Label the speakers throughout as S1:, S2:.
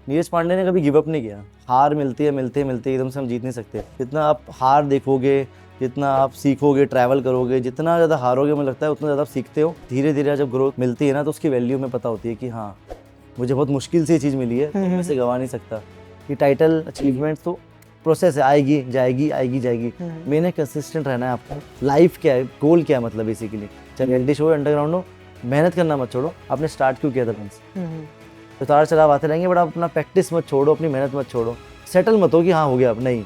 S1: नीरज पांडे ने कभी give up नहीं किया। हार मिलती है, मिलते मिलते एकदम से हम जीत नहीं सकते। जितना आप हार देखोगे, जितना आप सीखोगे, ट्रैवल करोगे, जितना ज़्यादा हारोगे, मुझे लगता है उतना ज़्यादा सीखते हो। धीरे धीरे जब ग्रोथ मिलती है ना, तो उसकी वैल्यू में पता होती है कि हाँ, मुझे बहुत मुश्किल से ये चीज़ मिली है, तो मैं इसे गंवा नहीं सकता। ये टाइटल अचीवमेंट तो प्रोसेस है, आएगी जाएगी, आएगी जाएगी। मैंने कंसिस्टेंट रहना है। आपको लाइफ क्या है, गोल क्या है, मतलब बेसिकली चाहे रियलिटी शो हो, अंडरग्राउंड हो, मेहनत करना मत छोड़ो। आपने स्टार्ट क्यों किया था फ्रेंड्स? उतार चढ़ाव आते रहेंगे, बट आप अपना प्रैक्टिस मत छोड़ो, अपनी मेहनत मत छोड़ो। सेटल मत हो कि हाँ हो गया, अब नहीं,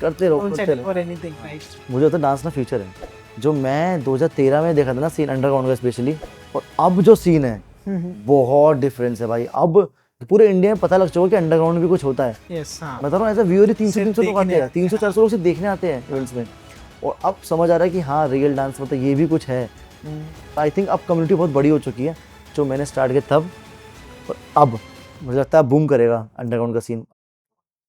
S1: करते रहो, करते रहो। मुझे तो डांस ना फ्यूचर है। जो मैं 2013 में देखा था ना सीन अंडरग्राउंड का स्पेशली, और अब जो सीन है बहुत डिफरेंस है भाई। अब पूरे इंडिया में पता लग चुका कि अंडरग्राउंड भी कुछ होता है। मैं बता रहा हूँ, ऐसा व्यूअर ही 300 लोग आते हैं, 300-400 लोग सिर्फ देखने आते हैं इवेंट्स में। और अब समझ आ रहा है कि हाँ, रियल डांस मतलब ये भी कुछ है। आई थिंक अब कम्युनिटी बहुत बड़ी हो चुकी है। जो मैंने स्टार्ट किया तब और अब, मुझे लगता है बूम करेगा अंडरग्राउंड का scene.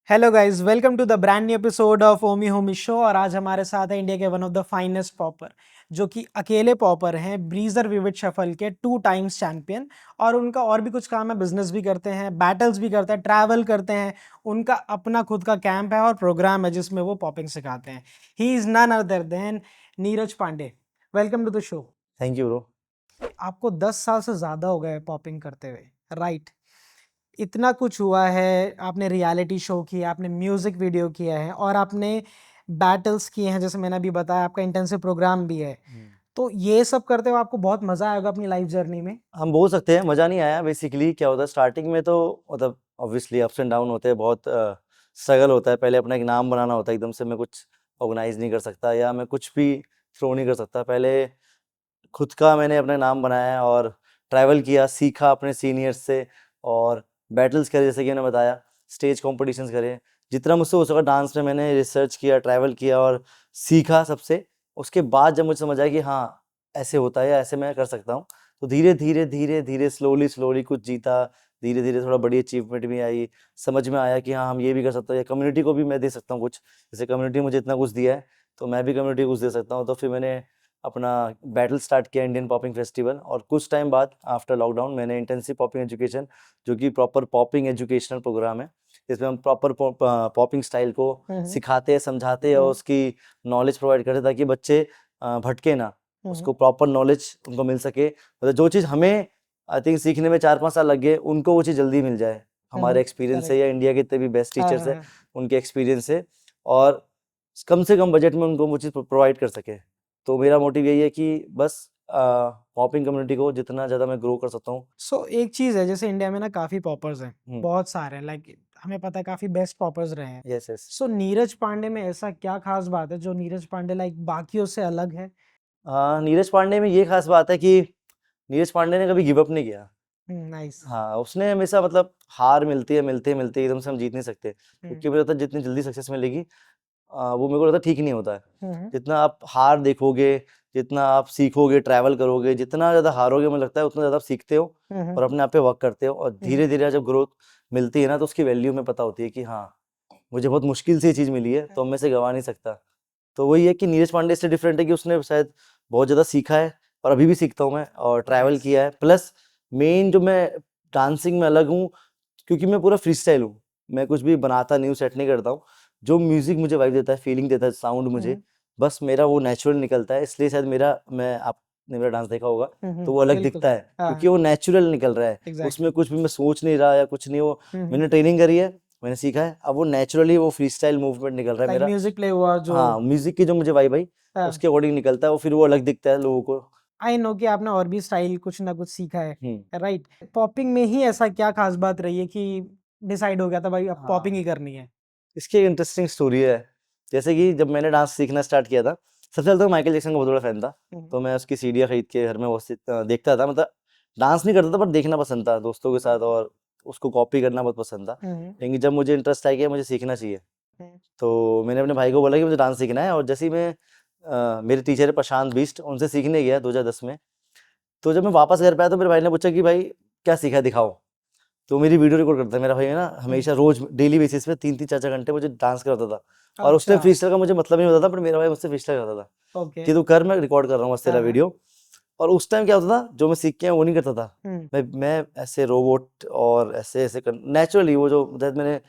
S2: Hello guys, welcome to the brand new episode of Omi Homi show. और आज हमारे साथ है इंडिया के one of the finest popper, जो कि अकेले पॉपर हैं, ब्रीजर विविड शफल के 2 टाइम्स चैंपियन। और उनका और भी कुछ काम है, बिजनेस भी करते हैं, बैटल्स भी करते हैं, ट्रैवल करते हैं। उनका अपना खुद का कैंप है और प्रोग्राम है जिसमें वो पॉपिंग सिखाते हैं। He is none other than Neeraj Pandey. Welcome to the show.
S1: Thank you bro.
S2: आपको 10 साल से ज़्यादा हो गए पॉपिंग करते हुए, राइट? इतना कुछ हुआ है, आपने रियलिटी शो किया, आपने म्यूजिक वीडियो किया है और आपने बैटल्स किए हैं, जैसे मैंने अभी बताया, आपका इंटेंसिव प्रोग्राम भी है। तो ये सब करते हुए आपको बहुत मजा आएगा अपनी लाइफ जर्नी में।
S1: हम बोल सकते हैं मज़ा नहीं आया। बेसिकली क्या होता है स्टार्टिंग में, तो मतलब ऑब्वियसली अप्स एंड डाउन होते हैं, बहुत स्ट्रगल होता है। पहले अपना एक नाम बनाना होता है, एकदम से मैं कुछ ऑर्गेनाइज नहीं कर सकता या मैं कुछ भी थ्रो नहीं कर सकता। पहले खुद का मैंने अपना नाम बनाया और ट्रैवल किया, सीखा अपने सीनियर्स से, और बैटल्स करे, जैसे कि मैंने बताया, स्टेज कॉम्पिटिशन्स करे। जितना मुझसे हो सका डांस में मैंने रिसर्च किया, ट्रैवल किया और सीखा सबसे। उसके बाद जब मुझे समझ आया कि हाँ, ऐसे होता है या ऐसे मैं कर सकता हूँ, तो धीरे धीरे धीरे धीरे स्लोली स्लोली कुछ जीता। धीरे धीरे थोड़ा बड़ी अचीवमेंट भी आई, समझ में आया कि हाँ, हम ये भी कर सकते हैं, या कम्युनिटी को भी मैं दे सकता हूँ कुछ। जैसे कम्युनिटी मुझे इतना कुछ दिया है, तो मैं भी कम्युनिटी को कुछ दे सकता हूँ। तो फिर मैंने अपना बैटल स्टार्ट किया, इंडियन पॉपिंग फेस्टिवल। और कुछ टाइम बाद आफ्टर लॉकडाउन मैंने इंटेंसिव पॉपिंग एजुकेशन, जो कि प्रॉपर पॉपिंग एजुकेशनल प्रोग्राम है, जिसमें हम प्रॉपर पॉपिंग स्टाइल को सिखाते हैं, समझाते हैं और उसकी नॉलेज प्रोवाइड करते हैं, ताकि बच्चे भटके ना, उसको प्रॉपर नॉलेज उनको मिल सके। मतलब जो चीज़ हमें आई थिंक सीखने में 4-5 साल लग गए, उनको वो चीज़ जल्दी मिल जाए। हमारे एक्सपीरियंस से, या इंडिया के जितने भी बेस्ट टीचर्स हैं उनके एक्सपीरियंस से, और कम से कम बजट में उनको वो चीज़ प्रोवाइड कर सके। तो मेरा मोटिव यही है कि बस पॉपिंग कम्युनिटी को जितना ज़्यादा मैं ग्रो कर सकता हूँ।
S2: सो एक चीज है, जैसे इंडिया में ना काफी पॉपर्स हैं, बहुत सारे हैं, लाइक हमें पता है काफी बेस्ट पॉपर्स रहे हैं।
S1: Yes yes.
S2: So Neeraj Pandey में ऐसा क्या खास बात है जो नीरज पांडे लाइक बाकियों से अलग है?
S1: नीरज पांडे में ये खास बात है कि नीरज पांडे ने कभी गिव अप नहीं किया।
S2: नाइस।
S1: हाँ, उसने हमेशा मतलब हार मिलती है, मिलते मिलते एकदम से हम जीत नहीं सकते, क्योंकि मुझे लगता है जितनी जल्दी सक्सेस मिलेगी वो मेरे को लगता है ठीक नहीं होता है। जितना आप हार देखोगे, जितना आप सीखोगे, ट्रैवल करोगे, जितना ज़्यादा हारोगे, मुझे लगता है उतना ज़्यादा आप सीखते हो और अपने आप पे वर्क करते हो। और धीरे धीरे जब ग्रोथ मिलती है ना, तो उसकी वैल्यू में पता होती है कि हाँ, मुझे बहुत मुश्किल से ये चीज़ मिली है, तो मैं इसे गंवा नहीं सकता। तो वही है कि नीरज पांडे इससे डिफरेंट है कि उसने शायद बहुत ज़्यादा सीखा है, और अभी भी सीखता हूँ मैं, और ट्रैवल किया है। प्लस मेन जो मैं डांसिंग में अलग हूँ, क्योंकि मैं पूरा फ्री स्टाइल हूँ। मैं कुछ भी बनाता नहीं हूँ, सेट नहीं करता हूँ। जो म्यूजिक मुझे वाइब देता है, फीलिंग देता है, साउंड मुझे, बस मेरा वो नेचुरल निकलता है। इसलिए शायद आपने मेरा डांस देखा होगा, तो वो अलग दिखता है, क्योंकि वो नेचुरल निकल रहा है। उसमें कुछ भी मैं सोच नहीं रहा या कुछ नहीं, वो मैंने ट्रेनिंग करी है, मैंने सीखा है, अब वो नेचुरली वो फ्री स्टाइल मूवमेंट निकल रहा है मेरा।
S2: म्यूजिक प्ले हुआ जो,
S1: हाँ, म्यूजिक की जो मुझे वाइब आई, उसके अकॉर्डिंग निकलता है वो, फिर वो अलग दिखता है लोगों को।
S2: आई नो कि आपने और भी स्टाइल कुछ ना कुछ सीखा है,
S1: हम्म।
S2: राइट? पॉपिंग में ही ऐसा क्या खास बात रही है कि डिसाइड हो गया था भाई अब पॉपिंग ही करनी है?
S1: इसकी एक इंटरेस्टिंग स्टोरी है। जैसे कि जब मैंने डांस सीखना स्टार्ट किया था, सबसे पहले तो माइकल जैक्सन का बहुत बड़ा फैन था। तो मैं उसकी सीडियाँ खरीद के घर में वो देखता था। मतलब डांस नहीं करता था, पर देखना पसंद था दोस्तों के साथ, और उसको कॉपी करना बहुत पसंद था। लेकिन जब मुझे इंटरेस्ट आ गया मुझे सीखना चाहिए, तो मैंने अपने भाई को बोला कि मुझे डांस सीखना है। और जैसे ही मैं मेरे टीचर है प्रशांत बिष्ट, उनसे सीखने गया 2010 में। तो जब मैं वापस घर पे आया, तो मेरे भाई ने पूछा कि भाई क्या सीखा है, दिखाओ। तो मेरी वीडियो रिकॉर्ड करता है मेरा भाई, है ना, हमेशा रोज डेली बेसिस पे 3-3 4-4 घंटे मुझे डांस कराता था। और उस टाइम फ्री स्टाइल का मुझे मतलब नहीं होता था, पर मेरा भाई मुझसे फ्री स्टाइल करता था कि तू कर, मैं रिकॉर्ड कर रहा हूँ बस तेरा वीडियो। और उस टाइम क्या होता था, जो मैं सीख के आया वो नहीं करता था। मैं ऐसे रोबोट और ऐसे ऐसे नेचुरली, वो जो जैसे मैंने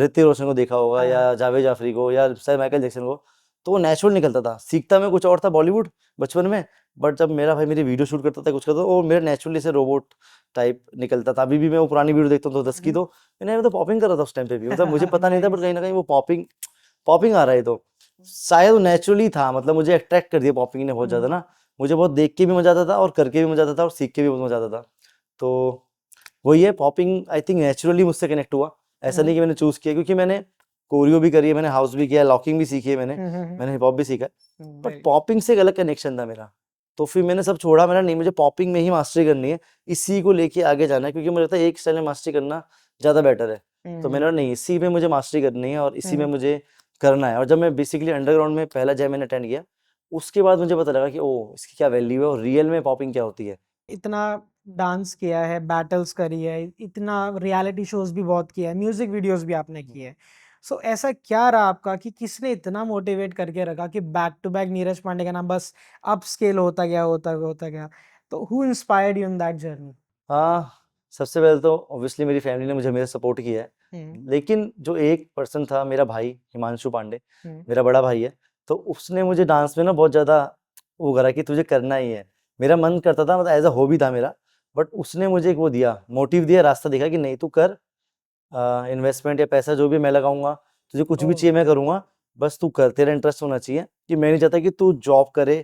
S1: ऋतिक रोशन को देखा होगा
S2: हाँ।
S1: या जावेद जाफरी को या शायद माइकल जैक्सन को, तो वो नेचुरल निकलता था। सीखता मैं कुछ और था बॉलीवुड बचपन में, बट जब मेरा भाई मेरी वीडियो शूट करता था कुछ करता था, वो मेरा नेचुरली से रोबोट टाइप निकलता था। अभी भी मैं वो पुरानी वीडियो देखता हूँ तो 10 की, तो मैंने तो पॉपिंग कर रहा था उस टाइम पे भी, मतलब मुझे पता नहीं था, बट कहीं ना कहीं वो पॉपिंग पॉपिंग आ रहा है, तो शायद वो नेचुरली था। मतलब मुझे अट्रैक्ट कर दिया पॉपिंग ने बहुत ज़्यादा ना। मुझे बहुत देख के भी मजा आता था और करके भी मजा आता था और सीख के भी बहुत मजा आता था। तो वही है, पॉपिंग आई थिंक नेचुरली मुझसे कनेक्ट हुआ। ऐसा नहीं कि मैंने चूज किया, क्योंकि मैंने कोरियो भी करी है, मैंने हाउस भी किया है, लॉकिंग भी सीखी है मैंने हिप हॉप भी सीखा है, बट पॉपिंग से एक अलग कनेक्शन था मेरा। तो फिर मैंने सब छोड़ा, मेरा नहीं, मुझे पॉपिंग में ही मास्टरी करनी है, इसी को लेके आगे जाना है, क्योंकि मुझे लगता है एक स्टाइल में मास्टरी करना ज़्यादा बेटर है। तो मैंने बोला नहीं, इसी में मुझे मास्टरी करनी है और इसी में मुझे करना है। और जब मैं बेसिकली अंडरग्राउंड में पहला जैम मैंने अटेंड किया, उसके बाद मुझे पता लगा कि ओ, इसकी क्या वैल्यू है और रियल में पॉपिंग क्या होती है।
S2: इतना डांस किया है, बैटल्स करी है, इतना रियलिटी शोज भी बहुत किया है, म्यूजिक वीडियोस भी आपने किए हैं। सो ऐसा क्या रहा आपका कि किसने इतना मोटिवेट करके रखा कि back to back Neeraj Pandey का नाम बस अप स्केल होता गया? तो who inspired you in that journey?
S1: हाँ, सबसे पहले तो ऑब्वियसली मेरी फैमिली ने मुझे हमेशा सपोर्ट किया है। लेकिन जो एक पर्सन था, मेरा भाई हिमांशु पांडे, मेरा बड़ा भाई है, तो उसने मुझे डांस में ना बहुत ज़्यादा वो करा कि तुझे करना ही है। मेरा मन करता था, मतलब एज अ हॉबी था मेरा, बट उसने मुझे एक वो दिया, मोटिव दिया, रास्ता दिखा कि नहीं तू कर, इन्वेस्टमेंट या पैसा जो भी मैं लगाऊंगा, तुझे कुछ भी चाहिए मैं करूंगा, बस तू कर, तेरा इंटरेस्ट होना चाहिए। कि मैं नहीं चाहता कि तू जॉब करे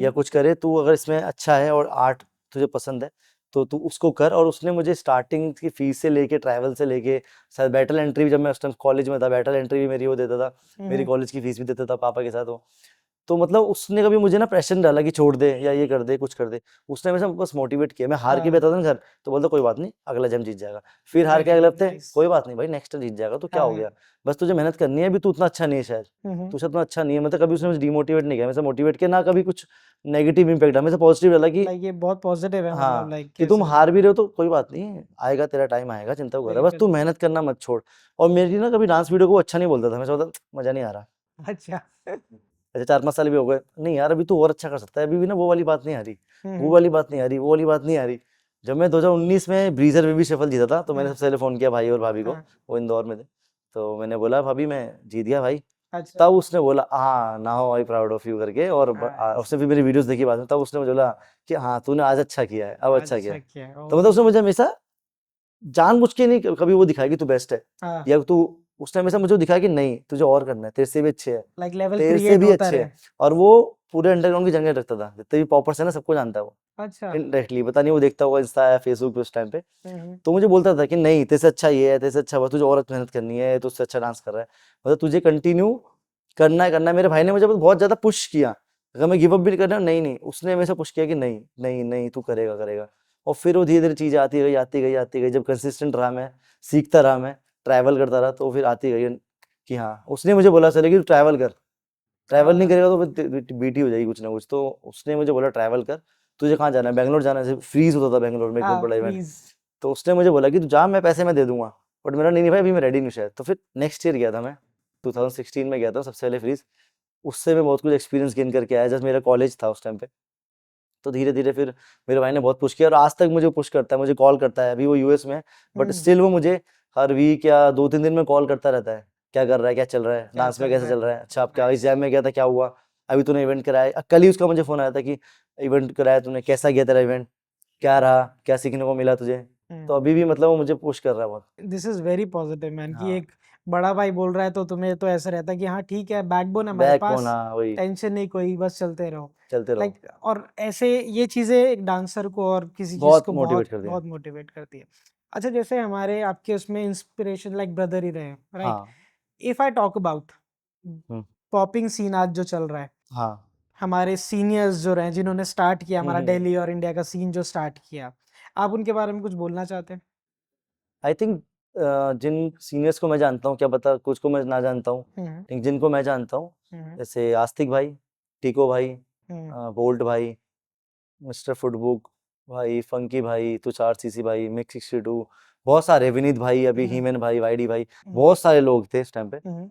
S1: या कुछ करे, तू अगर इसमें अच्छा है और आर्ट तुझे पसंद है तो तू उसको कर। और उसने मुझे स्टार्टिंग की फीस से लेके, ट्रैवल से लेके, शायद बैटल एंट्री भी, जब मैं उस टाइम कॉलेज में था, बैटल एंट्री भी मेरी वो देता था, मेरी कॉलेज की फीस भी देता था पापा के साथ वो। तो मतलब उसने कभी मुझे ना प्रेशर नहीं डाला कि छोड़ दे या ये कर दे, कुछ कर दे। उसने हमेशा बस मोटिवेट किया। मैं हार के भी आता था ना घर, तो बोलता कोई बात नहीं, अगला जम जीत जाएगा। फिर हार के अगले हफ्ते, कोई बात नहीं भाई, नेक्स्ट टाइम जीत जाएगा, तो क्या हो गया, बस तुझे मेहनत करनी है, अभी तू उतना अच्छा नहीं है शायद, तू शायद उतना अच्छा नहीं है। मतलब कभी उसने मुझे डिमोटिवेट नहीं किया, हमेशा मोटिवेट किया, ना कभी कुछ नेगेटिव इम्पैक्ट, हमेशा पॉजिटिव डाला कि
S2: लाइक ये बहुत पॉजिटिव है, मतलब
S1: हाँ,
S2: लाइक
S1: कि तुम
S2: कैसे
S1: हार भी रहे हो तो कोई बात नहीं, आएगा तेरा टाइम आएगा, चिंता को कर, बस तू
S2: बिल्कुल।
S1: मेहनत करना मत छोड़। और मेरी ना कभी डांस वीडियो को अच्छा नहीं बोलता था, मैं सोचता मजा नहीं आ रहा।
S2: अच्छा।
S1: ऐसे 4-5 साल भी हो गए, नहीं यार अभी तो और अच्छा कर सकता है, अभी भी ना वो वाली बात नहीं आ रही, वो
S2: हम्म।
S1: वाली बात नहीं आ रही, वो वाली बात नहीं आ रही। जब मैं 2019 में ब्रीजर बेबी शफल जीता था, तो मैंने
S2: हाँ।
S1: सबसे पहले फ़ोन किया भाई और भाभी को,
S2: हाँ।
S1: वो इंदौर में थे। तो मैंने बोला भाभी मैं जीत गया भाई।
S2: अच्छा।
S1: तब उसने बोला हाँ, now I proud of you करके, और उसने फिर मेरी वीडियोस देखी बाद में, तब उसने मुझे बोला कि हाँ तूने आज अच्छा किया है, अब अच्छा किया
S2: अच्छा
S1: है।
S2: किया है,
S1: तो मतलब उसने मुझे हमेशा जानबूझ के नहीं कभी वो दिखाया कि तू बेस्ट है,
S2: हाँ,
S1: या तू, उसने हमेशा मुझे दिखाया कि नहीं तुझे और करना है, तेरे से भी अच्छे है,
S2: लाइक लेवल
S1: तेरे से
S2: क्रिएट
S1: भी
S2: होता
S1: अच्छे
S2: रहे।
S1: हैं। और वो पूरे अंडरग्राउंड की जंगें रखता था, जितने भी पॉपर्स है ना सबको जानता है वो,
S2: अच्छा।
S1: इनडायरेक्टली, पता नहीं वो देखता होगा इंस्टा या फेसबुक पे उस टाइम पे।
S2: हम्म।
S1: तो मुझे बोलता था कि नहीं तेरे से अच्छा ये है, तेरे से अच्छा वो, तुझे और मेहनत करनी है, तो उससे अच्छा डांस कर रहा है, मतलब तुझे कंटिन्यू करना है। मेरे भाई ने मुझे बहुत ज्यादा पुश किया, अगर मैं गिव अप भी कर रहा हूँ, नहीं नहीं, उसने हमेशा पुश किया कि नहीं नहीं नहीं तू करेगा करेगा। और फिर वो धीरे धीरे चीजें आती गई आती गई आती गई, जब कंसिस्टेंट रहा मैं, सीखता रहा मैं, ट्रैवल करता रहा, तो फिर आती गई कि हाँ, उसने मुझे बोला चले कि तू ट्रैवल कर, ट्रैवल नहीं करेगा तो फिर बीटी हो जाएगी कुछ ना कुछ। तो उसने मुझे बोला ट्रैवल कर, तुझे कहाँ जाना है, बैंगलोर जाना है, फ्रीज होता था बैंगलोर में एक बहुत
S2: हाँ,
S1: बड़ा इवेंट।
S2: प्लीज।
S1: तो उसने मुझे बोला कि तू जा, मैं पैसे मैं दे दूंगा, बट मेरा नहीं भाई, अभी मैं रेडी नहीं शायद। तो फिर नेक्स्ट ईयर गया था मैं, 2016 में गया था सबसे पहले फ्रीज। उससे मैं बहुत कुछ एक्सपीरियंस गेन करके आया, जस्ट मेरा कॉलेज था उस टाइम पे। तो धीरे धीरे फिर मेरे भाई ने बहुत पुश किया, और आज तक मुझे पुश करता है, मुझे कॉल करता है, अभी वो यूएस में है, बट स्टिल वो मुझे हर वीक या 2-3 दिन में कॉल करता रहता है, क्या कर रहा है, क्या चल रहा है,
S2: क्या
S1: डांस में
S2: चल
S1: कैसे
S2: रहा है?
S1: चल रहा है, अच्छा आप क्या
S2: नाइस।
S1: एग्जाम में गया था, क्या हुआ, अभी तूने इवेंट कराया, कल ही उसका मुझे फोन आया था कि इवेंट कराया तूने, कैसा गया तेरा इवेंट, क्या रहा, क्या सीखने को मिला तुझे। तो अभी भी मतलब वो मुझे पुश कर रहा है बहुत।
S2: This is very positive man कि
S1: हाँ,
S2: एक बड़ा भाई बोल रहा है तो तुम्हें तो ऐसा रहता है कि हाँ ठीक है, बैकबोन हमारे
S1: बैकबोन,
S2: पास,
S1: हाँ वही,
S2: टेंशन नहीं कोई, बस चलते रहो।
S1: चलते रहो।
S2: लाइक और ऐसे ये चीजें एक डांसर को और किसी चीज
S1: बहुत
S2: को
S1: मोटिवेट
S2: बहुत
S1: कर दिया।
S2: बहुत मोटिवेट करती है। अच्छा, जैसे हमारे आपके उसमें इंस्पिरेशन लाइक ब्रदर ही रहे, राइट?
S1: हाँ।
S2: If I talk about
S1: hmm,
S2: popping scene आज जो चल रहा है,
S1: हाँ।
S2: हमारे सीनियर्स जो रहे जिन्होंने स्टार्ट किया हमारा
S1: हम्म।
S2: दिल्ली और इंडिया का सीन जो स्टार्ट किया, आप उनके बारे में कुछ बोलना चाहते हैं?
S1: आई थिंक जिन सीनियर्स को मैं जानता हूँ, क्या पता कुछ को मैं ना जानता हूँ,
S2: हम्म।
S1: लेकिन जिनको मैं जानता हूँ,
S2: हम्म।
S1: जैसे आस्तिक भाई, टीको भाई,
S2: हम्म।
S1: बोल्ट भाई, मिस्टर फुटबुक भाई, फंकी भाई, तुषार सीसी भाई, मिक्स 62, बहुत सारे, विनीत भाई, अभी हीमन भाई, वाईडी भाई, बहुत सारे लोग थे इस टाइम पे।
S2: हम्म।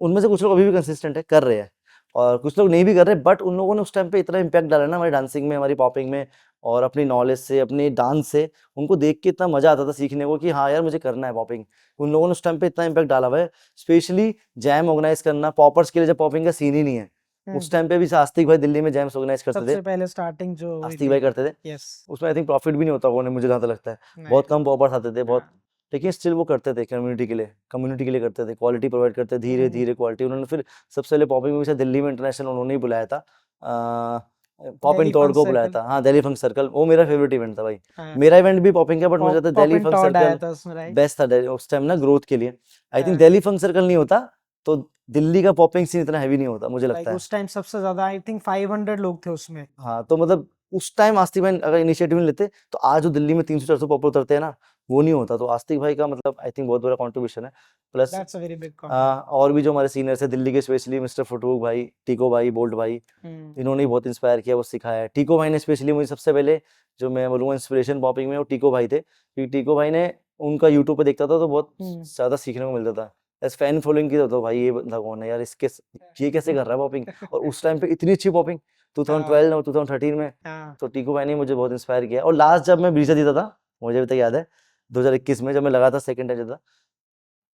S1: उनमें से कुछ लोग अभी भी कंसिस्टेंट है, कर रहे हैं, और कुछ लोग नहीं भी कर रहे, बट उन लोगों ने उस टाइम पे इतना इम्पैक्ट डाला ना हमारी डांसिंग में, हमारी पॉपिंग में, और अपनी नॉलेज से, अपनी डांस से उनको देख के इतना मजा आता था सीखने को कि हाँ यार मुझे करना है पॉपिंग। उन लोगों ने उस टाइम पे इतना इम्पैक्ट डाला हुआ है, स्पेशली जैम ऑर्गेनाइज करना पॉपर्स के लिए, जब पॉपिंग का सीन ही नहीं है उस टाइम पे भी आस्तिक भाई दिल्ली में जैम्स ऑर्गेनाइज करते थे,
S2: सबसे पहले स्टार्टिंग जो हुई
S1: आस्तिक
S2: थी।
S1: भाई करते थे।
S2: यस।
S1: उसमें आई थिंक प्रॉफिट भी नहीं होता होगा मुझे जहाँ तक लगता है, बहुत
S2: नाइस।
S1: कम पॉपर्स आते थे बहुत,
S2: हाँ।
S1: लेकिन स्टिल वो करते थे कम्युनिटी के लिए करते थे, क्वालिटी प्रोवाइड करते थे, धीरे धीरे क्वालिटी। उन्होंने फिर सबसे पहले पॉपिंग में दिल्ली में इंटरनेशनल उन्होंने ही बुलाया था, पॉप
S2: दिल्ली
S1: एंड टॉड
S2: फंक
S1: को बुलाया
S2: सर्कल।
S1: था। हाँ, दिल्ली फंक सर्कल, वो मेरा फेवरेट इवेंट था भाई।
S2: हाँ।
S1: मेरा इवेंट भी पॉपिंग का, बट मुझे लगता है
S2: पॉप
S1: दिल्ली
S2: एंड
S1: फंक
S2: टॉड आया
S1: सर्कल
S2: था उसमें, राइट?
S1: बेस्ट था उस टाइम ना ग्रोथ के लिए। आई थिंक
S2: हाँ।
S1: दिल्ली फंक सर्कल नहीं होता तो दिल्ली का पॉपिंग सीन इतना हैवी नहीं होता मुझे
S2: लाइक
S1: लगता है।
S2: उस टाइम सबसे ज्यादा आई थिंक 500 लोग थे उसमें।
S1: हाँ, तो मतलब उस टाइम आस्तिक भाई अगर इनिशिएटिव नहीं लेते तो आज जो दिल्ली में 300-400 पॉपुलर उतरते हैं ना, वो नहीं होता। तो आस्तिक भाई का मतलब आई थिंक बहुत बड़ा कंट्रीब्यूशन है। Plus
S2: that's a very big
S1: और भी जो हमारे सीनियर्स हैं दिल्ली के, स्पेशली मिस्टर फटूक भाई, टीको भाई, बोल्ट भाई, इन्होंने ही बहुत इंस्पायर किया, वो सिखाया है। टीको भाई ने स्पेशली मुझे सबसे पहले जो मैं बोलूँगा इंस्पिरेशन पॉपिंग में, वो टीको भाई थे, क्योंकि टीको भाई ने उनका यूट्यूब पे देखता था तो बहुत ज़्यादा सीखने को मिलता था। एज फैन फॉलोइंग की तो भाई ये बंदा कौन है यार, ये कैसे कर रहा है पॉपिंग, और उस टाइम पे इतनी अच्छी पॉपिंग 2012 और 2013 में।
S2: हाँ।
S1: तो टीकू भाई ने मुझे बहुत इंस्पायर किया। और लास्ट जब मैं ब्रीजा जीता था, मुझे अभी तक याद है, 2021 में जब मैं लगा था सेकंड टाइम जीता,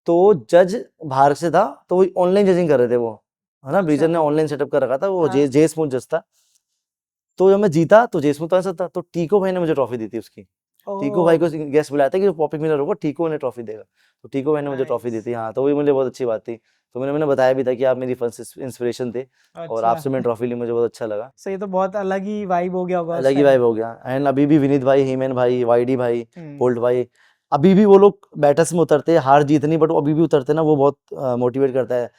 S1: तो जज बाहर से था, तो वो ऑनलाइन जजिंग कर रहे थे वो, है ना, ब्रीजर ने ऑनलाइन सेटअप कर रखा था, वो
S2: हाँ।
S1: जे स्मूथ जज था। तो जब मैं जीता तो जे स्मूथ आंसर था, तो टीको भाई ने मुझे ट्रॉफी दी थी उसकी। टीको भाई को गेस्ट बुलाया था कि जो पॉपिंग विनर होगा टीको ने ट्रॉफी देगा, तो टीको भाई ने मुझे ट्रॉफी दी थी। हाँ, तो वो मुझे बहुत अच्छी बात थी। तो मैंने बताया भी था कि आप मेरी फर्स्ट इंस्पिरेशन थे, और
S2: अच्छा।
S1: आपसे मैं ट्रॉफी ली, मुझे बहुत अच्छा लगा।
S2: सो ये तो बहुत अलग ही वाइब हो गया होगा उस
S1: अलग ही
S2: टाइम।
S1: वाइब हो गया। एंड अभी भी विनीत भाई, हीमैन भाई, वाईडी भाई,
S2: हम्म।
S1: बोल्ट भाई, अभी भी वो लोग बैटल्स में उतरते हैं, हार जीत नहीं, बट वो अभी भी उतरते हैं ना, वो बहुत मोटिवेट करता है।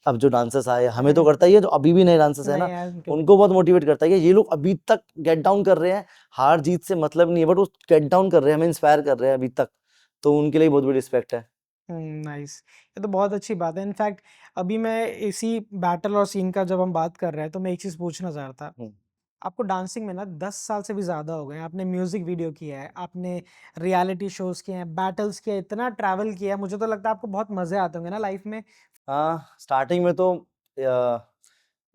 S1: अब जो डांसर्स आए, हमें तो करता ही है, जो अभी भी नए डांसर्स है
S2: नहीं
S1: ना,
S2: यार, उनको भी।
S1: उनको बहुत मोटिवेट करता है कि ये लोग अभी तक गेट डाउन कर रहे हैं, हार जीत से मतलब नहीं है, बट वो गेट डाउन कर रहे हैं, हमें इंस्पायर कर रहे हैं अभी तक, तो उनके लिए बहुत बड़ी रिस्पेक्ट है।
S2: नाइस। ये तो बहुत अच्छी बात है। इनफैक्ट अभी मैं इसी बैटल और सीन का जब हम बात कर रहे हैं तो मैं एक चीज़ पूछना चाह रहा था।
S1: हम्म।
S2: आपको डांसिंग में ना 10 साल से भी ज़्यादा हो गए हैं, आपने म्यूजिक वीडियो किया है, आपने रियलिटी शोज किए हैं, बैटल्स किए हैं, इतना ट्रैवल किया है, मुझे तो लगता है आपको बहुत मजे आते होंगे ना लाइफ में।
S1: हाँ, स्टार्टिंग में तो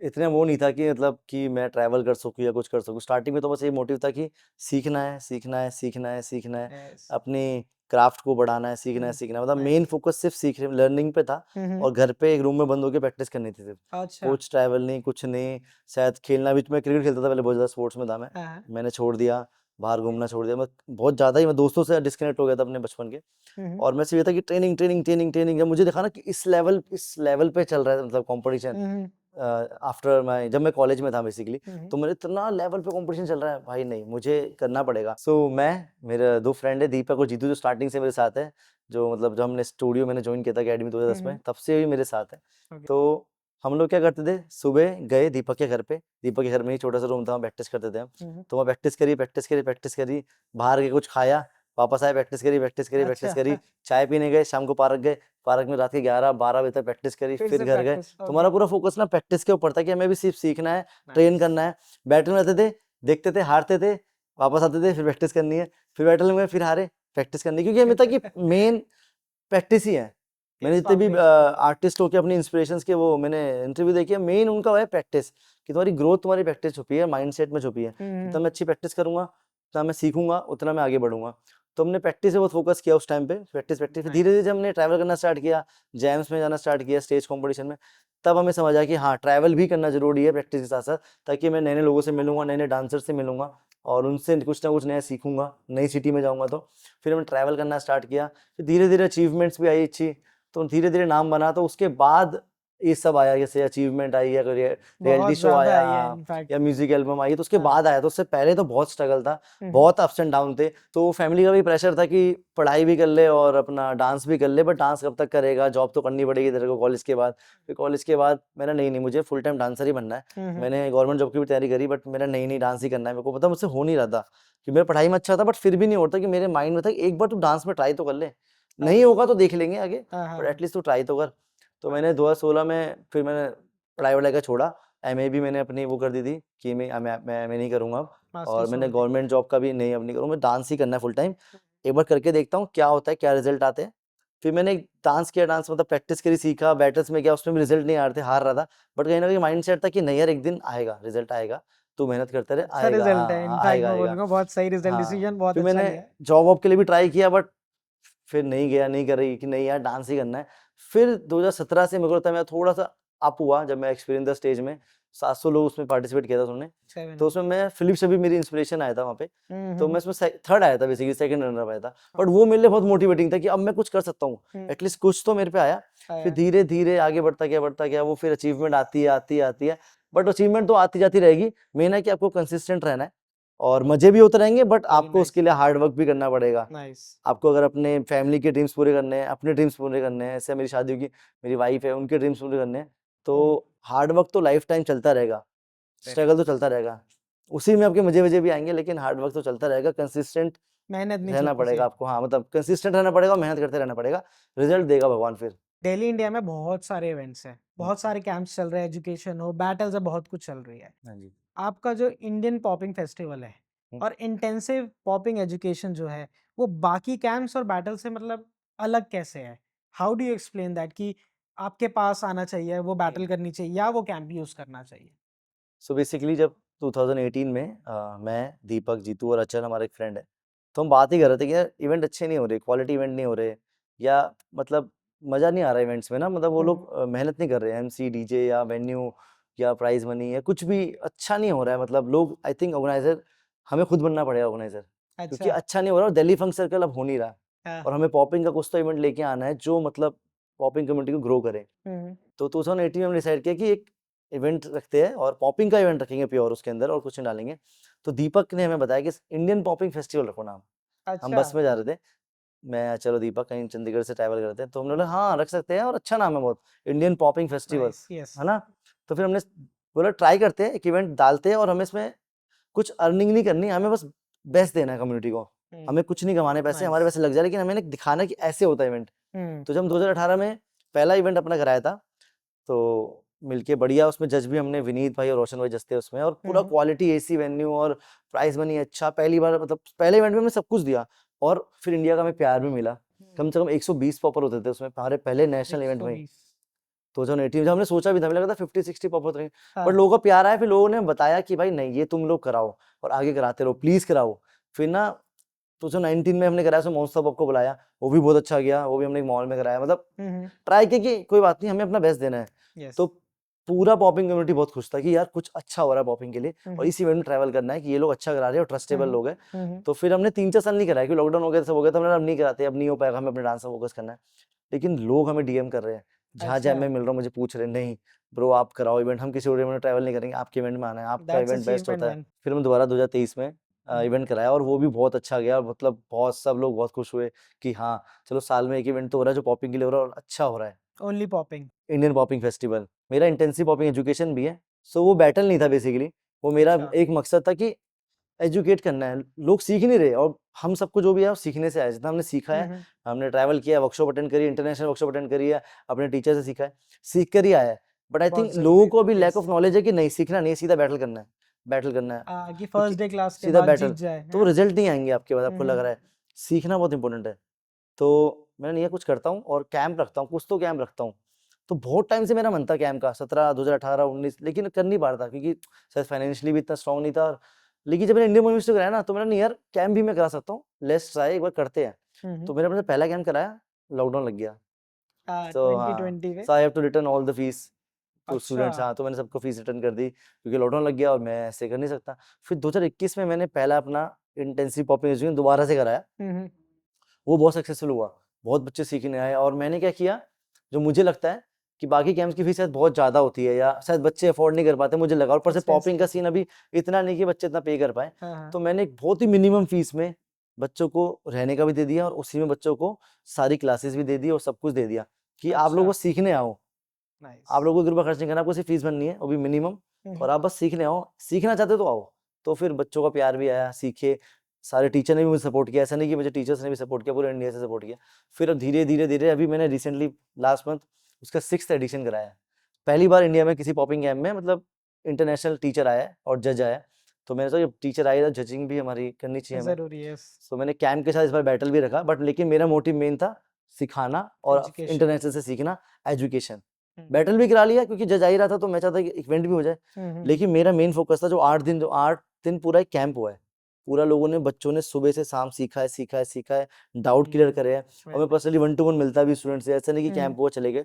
S1: इतने वो नहीं था कि मतलब कि मैं ट्रैवल कर सकूँ या कुछ कर सकूँ। स्टार्टिंग में तो बस ये मोटिव था कि सीखना है, सीखना है, सीखना है, सीखना है,
S2: यस।
S1: अपनी क्राफ्ट को बढ़ाना है, सीखना है, सीखना है, मतलब मेन
S2: नाइस।
S1: फोकस सिर्फ सीखने लर्निंग पे था, और घर पे एक रूम में बंद होके प्रैक्टिस करनी थी सिर्फ।
S2: अच्छा।
S1: कुछ ट्रैवल नहीं, कुछ नहीं। शायद खेलना भी, मैं क्रिकेट खेलता था पहले, बहुत ज़्यादा स्पोर्ट्स में था मैं।
S2: हाँ।
S1: मैंने छोड़ दिया, बाहर घूमना छोड़ दिया, मैं बहुत ज़्यादा ही, मैं दोस्तों से डिस्कनेक्ट हो गया था अपने बचपन के। और मैं सिर्फ ये था कि ट्रेनिंग, ट्रेनिंग, ट्रेनिंग, ट्रेनिंग। जब मुझे देखा ना कि इस लेवल पे चल रहा है मतलब कॉम्पिटिशन, आफ्टर मैं जब मैं कॉलेज में था बेसिकली, तो मेरे इतना लेवल पे कंपटीशन चल रहा है भाई, नहीं मुझे करना पड़ेगा। सो मैं, मेरे दो फ्रेंड है दीपक और जीतू, जो स्टार्टिंग से मेरे साथ है, जो मतलब जब हमने स्टूडियो मैंने ज्वाइन किया था अकेडमी 2010 में, तब से भी मेरे साथ है।
S2: ओके।
S1: तो हम लोग क्या करते थे, सुबह गए दीपक के घर पे, दीपक के घर में ही छोटा सा रूम था, वहाँ प्रैक्टिस करते थे हम। तो वहाँ प्रैक्टिस करी, प्रैक्टिस करी, प्रैक्टिस करी, बाहर गए कुछ खाया, वापस आए, प्रैक्टिस करी, प्रैक्टिस करी, प्रैक्टिस
S2: अच्छा।
S1: करी, चाय पीने गए, शाम को पार्क गए, पार्क में रात के 11-12 बजे तक प्रैक्टिस करी,
S2: फिर
S1: फिर
S2: से
S1: घर गए।
S2: प्रैक्टिस।
S1: तो हमारा पूरा फोकस ना प्रैक्टिस के ऊपर था कि हमें भी सिर्फ सीखना है, ट्रेन करना है। बैटल में रहते थे, देखते थे, हारते थे, वापस आते थे, फिर प्रैक्टिस करनी है, फिर बैटल में फिर हारे, प्रैक्टिस करनी है, क्योंकि हमें था कि मेन प्रैक्टिस ही है। मैंने जितने भी आर्टिस्ट होके अपनी इंस्पिरेशंस के वो मैंने इंटरव्यू देखी है, मेन उनका है प्रैक्टिस, कि तुम्हारी ग्रोथ तुम्हारी प्रैक्टिस छुपी है, माइंडसेट में छुपी है। जितना मैं अच्छी प्रैक्टिस करूंगा, उतना मैं सीखूंगा, उतना मैं आगे बढ़ूंगा। तो हमने प्रैक्टिस पे बहुत फोकस किया उस टाइम पे, प्रैक्टिस प्रैक्टिस। धीरे धीरे जब हमने ट्रैवल करना स्टार्ट किया, जैम्स में जाना स्टार्ट किया, स्टेज कॉम्पिटिशन में, तब हमें समझ आया कि हाँ, ट्रैवल भी करना जरूरी है प्रैक्टिस के साथ साथ, ताकि मैं नए नए लोगों से मिलूंगा, नए नए डांसर से मिलूंगा, और उनसे कुछ ना कुछ नया सीखूंगा, नई सिटी में जाऊंगा तो। फिर हमने ट्रैवल करना स्टार्ट किया, फिर धीरे धीरे अचीवमेंट्स भी आई अच्छी, तो धीरे धीरे नाम बना। तो उसके बाद ये सब आया, जैसे अचीवमेंट आई, या रियलिटी
S2: बहुत
S1: शो
S2: ज्यादा
S1: आया,
S2: आई है इनफैक्ट।
S1: या म्यूजिक एल्बम आई, तो उसके
S2: हाँ।
S1: बाद आया। तो उससे पहले तो बहुत स्ट्रगल था, बहुत अप्स एंड डाउन थे। तो फैमिली का भी प्रेशर था कि पढ़ाई भी कर ले और अपना डांस भी कर ले, बट डांस कब तक करेगा, जॉब तो करनी पड़ेगी तेरे को कॉलेज के बाद। फिर कॉलेज के बाद मेरा नहीं मुझे फुल टाइम डांसर ही बनना है। मैंने गवर्नमेंट जॉब की भी तैयारी करी, बट मेरा नहीं डांस ही करना है। मेरे को पता मुझसे हो नहीं रहा था, कि मेरा पढ़ाई में अच्छा था, बट फिर भी नहीं होता, कि मेरे माइंड में था कि एक बार तू डांस में ट्राई तो कर ले, नहीं होगा तो देख लेंगे आगे, बट एटलीस्ट तू ट्राई तो कर। तो मैंने 2016 में फिर मैंने पढ़ाई वढ़ाई का छोड़ा, एमए भी मैंने अपनी वो कर दी थी कि मैं नहीं करूँगा अब, और मैंने गवर्नमेंट जॉब का भी नहीं अब नहीं करूँ, मैं डांस ही करना है फुल टाइम। एक बार करके देखता हूँ क्या होता है, क्या रिजल्ट आते हैं, फिर मैंने डांस किया, डांस मतलब प्रैक्टिस करी, सीखा, बैटल्स में गया, उसमें भी रिजल्ट नहीं आ रहे थे, हार रहा था, बट कहीं ना कहीं माइंड सेट था कि नहीं यार एक दिन आएगा, रिजल्ट आएगा, तू मेहनत करते रहे,
S2: अच्छा
S1: आएगा,
S2: रिजल्ट
S1: हाँ
S2: है,
S1: हाँ
S2: इनफैक्ट
S1: आएगा
S2: मैं
S1: आएगा।
S2: बोलूँगा बहुत सही रिजल्ट,
S1: हाँ
S2: डिसीजन बहुत
S1: फिर
S2: अच्छा
S1: मैंने
S2: लिया है।
S1: जॉब वॉब के लिए भी ट्राई किया, बट फिर नहीं गया, नहीं कर रही कि नहीं यार डांस ही करना है। फिर 2017 से मेरे को लगता है मैं थोड़ा सा अप हुआ, जब मैं एक्सपीरियंस द स्टेज में 700 लोग उसमें पार्टिसिपेट किया था उन्होंने,
S2: सेवन
S1: तो उसमें मैं फिलिप से भी मेरी इंस्पिरेशन आया था वहाँ पे, तो मैं
S2: हम्म
S1: उसमें थर्ड आया था, बेसिकली सेकंड रनर आया था, बट
S2: हाँ,
S1: वो मेरे लिए बहुत मोटिवेटिंग था कि अब मैं कुछ कर सकता हूँ,
S2: हम्म,
S1: एटलीस्ट कुछ तो मेरे पे आया। फिर
S2: आया,
S1: धीरे धीरे आगे बढ़ता गया, वो फिर अचीवमेंट आती है आती है आती है, बट अचीवमेंट तो आती जाती रहेगी, मेन है कि आपको कंसिस्टेंट रहना है, और मजे भी होते रहेंगे, बट
S2: वेरी
S1: आपको उसके
S2: नाइस,
S1: लिए हार्ड वर्क भी करना पड़ेगा।
S2: नाइस,
S1: आपको अगर अपने फैमिली के ड्रीम्स पूरे करने हैं, अपने ड्रीम्स पूरे करने हैं, ऐसे मेरी शादी होगी, मेरी वाइफ है, उनके ड्रीम्स पूरे करने हैं, तो हार्ड वर्क तो लाइफ टाइम चलता रहेगा,
S2: वेरी
S1: स्ट्रगल तो
S2: नाइस,
S1: चलता रहेगा, उसी में आपके मजे वजे भी आएंगे, लेकिन हार्ड वर्क तो चलता रहेगा, कंसिस्टेंट
S2: मेहनत नहीं
S1: रहना
S2: छूटनी
S1: पड़ेगा
S2: चाहिए।
S1: आपको, हाँ मतलब कंसिस्टेंट रहना पड़ेगा, मेहनत करते रहना पड़ेगा, रिजल्ट देगा भगवान फिर।
S2: दिल्ली इंडिया में बहुत सारे इवेंट्स हैं,
S1: हम्म,
S2: बहुत सारे कैंप्स चल रहे हैं, एजुकेशन हो, बैटल्स है, बहुत कुछ चल रही है।
S1: हाँ जी।
S2: आपका जो इंडियन पॉपिंग फेस्टिवल है
S1: हम्म,
S2: और इंटेंसिव पॉपिंग एजुकेशन जो है, वो बाकी कैंप्स और बैटल से मतलब अलग कैसे है? How do you explain that कि आपके पास आना चाहिए, वो बैटल करनी चाहिए या वो कैंप यूज़ करना चाहिए?
S1: सो बेसिकली जब 2018 में मैं, दीपक, जीतू और अचल हमारा एक फ्रेंड है, तो हम बात ही कर रहे थे कि यार इवेंट अच्छे नहीं हो रहे, क्वालिटी इवेंट नहीं हो रहे, या मतलब मज़ा नहीं आ रहा इवेंट्स में ना, मतलब वो
S2: हुँ,
S1: लोग मेहनत नहीं कर रहे हैं, एमसी, डीजे या वेन्यू या प्राइज मनी या कुछ भी अच्छा नहीं हो रहा है, मतलब लोग, आई थिंक ऑर्गेनाइजर, हमें खुद बनना पड़ेगा ऑर्गेनाइजर, क्योंकि
S2: अच्छा,
S1: अच्छा नहीं हो रहा और दिल्ली फंक सर्कल अब हो नहीं रहा,
S2: हाँ,
S1: और हमें पॉपिंग का कुछ तो इवेंट लेके आना है जो मतलब पॉपिंग कम्युनिटी को ग्रो करे।
S2: हुँ,
S1: तो 2018 में हमने डिसाइड किया कि एक इवेंट रखते हैं और पॉपिंग का इवेंट रखेंगे प्योर, उसके अंदर और कुछ नहीं डालेंगे। तो दीपक ने हमें बताया कि इंडियन पॉपिंग फेस्टिवल रखो नाम। हम
S2: अच्छा,
S1: बस में जा रहे थे, मैं, चलो दीपक कहीं चंडीगढ़ से ट्रैवल करते हैं, तो हमने बोला हाँ रख सकते हैं, और अच्छा नाम है बहुत, Indian popping festival,
S2: nice, yes,
S1: है ना। तो फिर हमने बोला ट्राई करते हैं, एक इवेंट डालते हैं, और हमें इसमें कुछ अर्निंग नहीं करनी, हमें बस बेस्ट देना है कम्युनिटी को,
S2: हुँ,
S1: हमें कुछ नहीं कमाने पैसे, हमारे
S2: नाइस,
S1: पैसे लग जाए, लेकिन हमें दिखाना है कि ऐसे होता है इवेंट।
S2: हुँ,
S1: तो जब हम 2018 में पहला इवेंट अपना कराया था, तो मिलके बढ़िया, उसमें जज भी हमने विनीत भाई और रोशन भाई जज थे उसमें, और पूरा
S2: हुँ,
S1: क्वालिटी एसी वेन्यू और प्राइस मनी अच्छा, पहली बार मतलब पहले इवेंट में हमने सब कुछ दिया, और फिर इंडिया का हमें प्यार भी मिला, कम से कम 120 पॉपर होते थे उसमें, हमारे पहले नेशनल इवेंट में।
S2: 120,
S1: 2018 जब हमने सोचा भी था, हमें लगा था 50-60 पॉपर रहेंगे,
S2: हाँ,
S1: बट लोगों का प्यार आया, फिर लोगों ने बताया कि भाई नहीं ये तुम लोग कराओ, और आगे कराते रहो, प्लीज कराओ। फिर ना 2019 में हमने कराया, उसमें मोन्स्टर पॉप को बुलाया, वो भी बहुत अच्छा गया, वो भी हमने एक मॉल में कराया, मतलब
S2: हुँ, हुँ,
S1: ट्राई किया कि कोई बात नहीं, हमें अपना बेस्ट देना है।
S2: यस,
S1: तो पूरा पॉपिंग कम्युनिटी बहुत खुश था कि यार कुछ अच्छा हो रहा है पॉपिंग के लिए,
S2: हुँ,
S1: और
S2: हुँ,
S1: इस इवेंट में ट्रैवल करना है कि ये लोग अच्छा करा रहे हैं और
S2: हुँ,
S1: ट्रस्टेबल
S2: हुँ,
S1: लोग हैं।
S2: हुँ, हुँ,
S1: तो फिर हमने 3-4 साल नहीं कराया, क्योंकि लॉकडाउन हो गया, सब हो गया, तो हमने अब नहीं कराते, अब नहीं हो पाएगा, हमें अपने डांस पर फोकस करना है। लेकिन लोग हमें डीएम कर रहे हैं, जहाँ जहाँ
S2: अच्छा,
S1: मैं मिल रहा हूँ मुझे पूछ रहे हैं, नहीं ब्रो आप कराओ इवेंट, हम किसी और इवेंट में ट्रैवल नहीं करेंगे, आपके इवेंट में आना है, आपका
S2: दैट्स
S1: इवेंट बेस्ट
S2: अचीवमेंट
S1: होता है।
S2: मैन,
S1: फिर हम दोबारा 2023 में
S2: हुँ,
S1: इवेंट कराया, और वो भी बहुत अच्छा गया, और मतलब बहुत सब लोग बहुत खुश हुए कि हाँ चलो साल में एक इवेंट तो हो रहा है जो पॉपिंग के लिए हो रहा है, और अच्छा हो रहा है।
S2: Only popping,
S1: Indian popping festival, मेरा इंटेंसिव पॉपिंग एजुकेशन भी है, सो वो बैटल नहीं था बेसिकली, वो मेरा
S2: अच्छा,
S1: एक मकसद था कि एजुकेट करना है, लोग सीख नहीं रहे, और हम सबको जो भी है वो सीखने से आया, जितना हमने सीखा
S2: हुँ,
S1: है,
S2: हुँ,
S1: हमने ट्रैवल किया, वर्कशॉप अटेंड करी, इंटरनेशनल वर्कशॉप अटेंड करी है, अपने टीचर से सीखा है, सीख कर ही आया है। बट आई
S2: बहुत
S1: थिंक
S2: ज़रूरी
S1: लोगों
S2: है,
S1: को अभी लैक
S2: यस,
S1: ऑफ नॉलेज है कि नहीं सीखना नहीं है, सीधा बैटल करना है, बैटल करना है,
S2: कि
S1: क्योंकि
S2: फर्स्ट डे क्लास के
S1: सीधा
S2: बाद जीत
S1: बैटल,
S2: जाए,
S1: तो वो
S2: हैं?
S1: रिजल्ट नहीं आएंगे आपके बाद,
S2: हुँ,
S1: आपको लग
S2: हुँ,
S1: रहा है, सीखना बहुत इंपॉर्टेंट है। तो मैंने ये कुछ करता हूँ, और कैंप रखता हूँ, कुछ तो कैंप रखता हूँ, तो बहुत टाइम से मेरा मन था कैंप का, 17 2018 19, लेकिन कर नहीं पा रहा था, क्योंकि शायद फाइनेंशियली भी इतना स्ट्रांग नहीं था। लेकिन जब मैंने इंडियन मूवी कराया ना, तो मैंने नहीं यार कैंप भी मैं करा सकता हूँ, लेट्स ट्राई, एक बार करते हैं।
S2: हुँ, हुँ,
S1: तो मैंने अपना पहला कैंप कराया, लॉकडाउन लग गया, तो हाँ,
S2: 2020 में,
S1: so I have to return all the fees to
S2: अच्छा,
S1: स्टूडेंट्स, हाँ तो मैंने सबको फीस रिटर्न कर दी, क्योंकि लॉकडाउन लग गया और मैं ऐसे कर नहीं सकता। फिर 2021 में मैंने पहला अपना इंटेंसिव पॉपिंग एजुकेशन दोबारा से कराया,
S2: हुँ, हुँ,
S1: वो बहुत सक्सेसफुल हुआ, बहुत बच्चे सीखने आए, और मैंने क्या किया, जो मुझे लगता है कि बाकी कैंप्स की फीस शायद बहुत ज़्यादा होती है, या शायद बच्चे अफोर्ड नहीं कर पाते, मुझे लगा, और ऊपर से पॉपिंग
S2: एक्सपेंसिव
S1: का
S2: होती
S1: सीन
S2: है,
S1: अभी इतना नहीं कि बच्चे इतना पे कर पाए,
S2: हाँ, हाँ,
S1: तो मैंने एक बहुत ही मिनिमम फीस में बच्चों को रहने का भी दे दिया, और उसी में बच्चों को सारी क्लासेस भी दे दी, और सब कुछ दे दिया कि आप लोग
S2: अच्छा,
S1: बस सीखने आओ,
S2: नाइस,
S1: आप लोगों को 1 रुपया खर्च नहीं करना, आपको सिर्फ फीस भरनी है, वो भी मिनिमम,
S2: हुँ,
S1: और
S2: हुँ,
S1: आप बस सीखने आओ, सीखना चाहते हो तो आओ। तो फिर बच्चों का प्यार भी आया, सीखे, सारे टीचर ने भी मुझे सपोर्ट किया, ऐसा नहीं कि मुझे टीचर्स ने भी सपोर्ट किया, पूरे इंडिया से सपोर्ट किया। फिर अब धीरे धीरे धीरे अभी मैंने रिसेंटली लास्ट मंथ उसका 6th एडिशन कराया है। पहली बार इंडिया में किसी पॉपिंग कैंप में मतलब इंटरनेशनल टीचर आया है और जज आया है, तो मैंने सोचा जब टीचर आए तो जजिंग भी हमारी करनी चाहिए हमें।
S2: ज़रूरी है, यस,
S1: सो मैंने कैंप के साथ इस बार बैटल भी रखा, बट लेकिन मेरा मोटिव मेन था सिखाना और
S2: एजुकेशन।
S1: इंटरनेशनल से सीखना, एजुकेशन।
S2: हम्म,
S1: बैटल भी करा लिया क्योंकि जज आ ही रहा था, तो मैं चाहता कि इवेंट भी हो जाए। लेकिन मेरा मेन फोकस था जो 8 दिन पूरा एक कैंप हुआ है, पूरा लोगों ने, बच्चों ने सुबह से शाम सीखा है, डाउट क्लियर करे हैं। और मैं पर्सनली 1 to 1 मिलता भी स्टूडेंट से, ऐसा नहीं कि कैंप हुआ चले गए।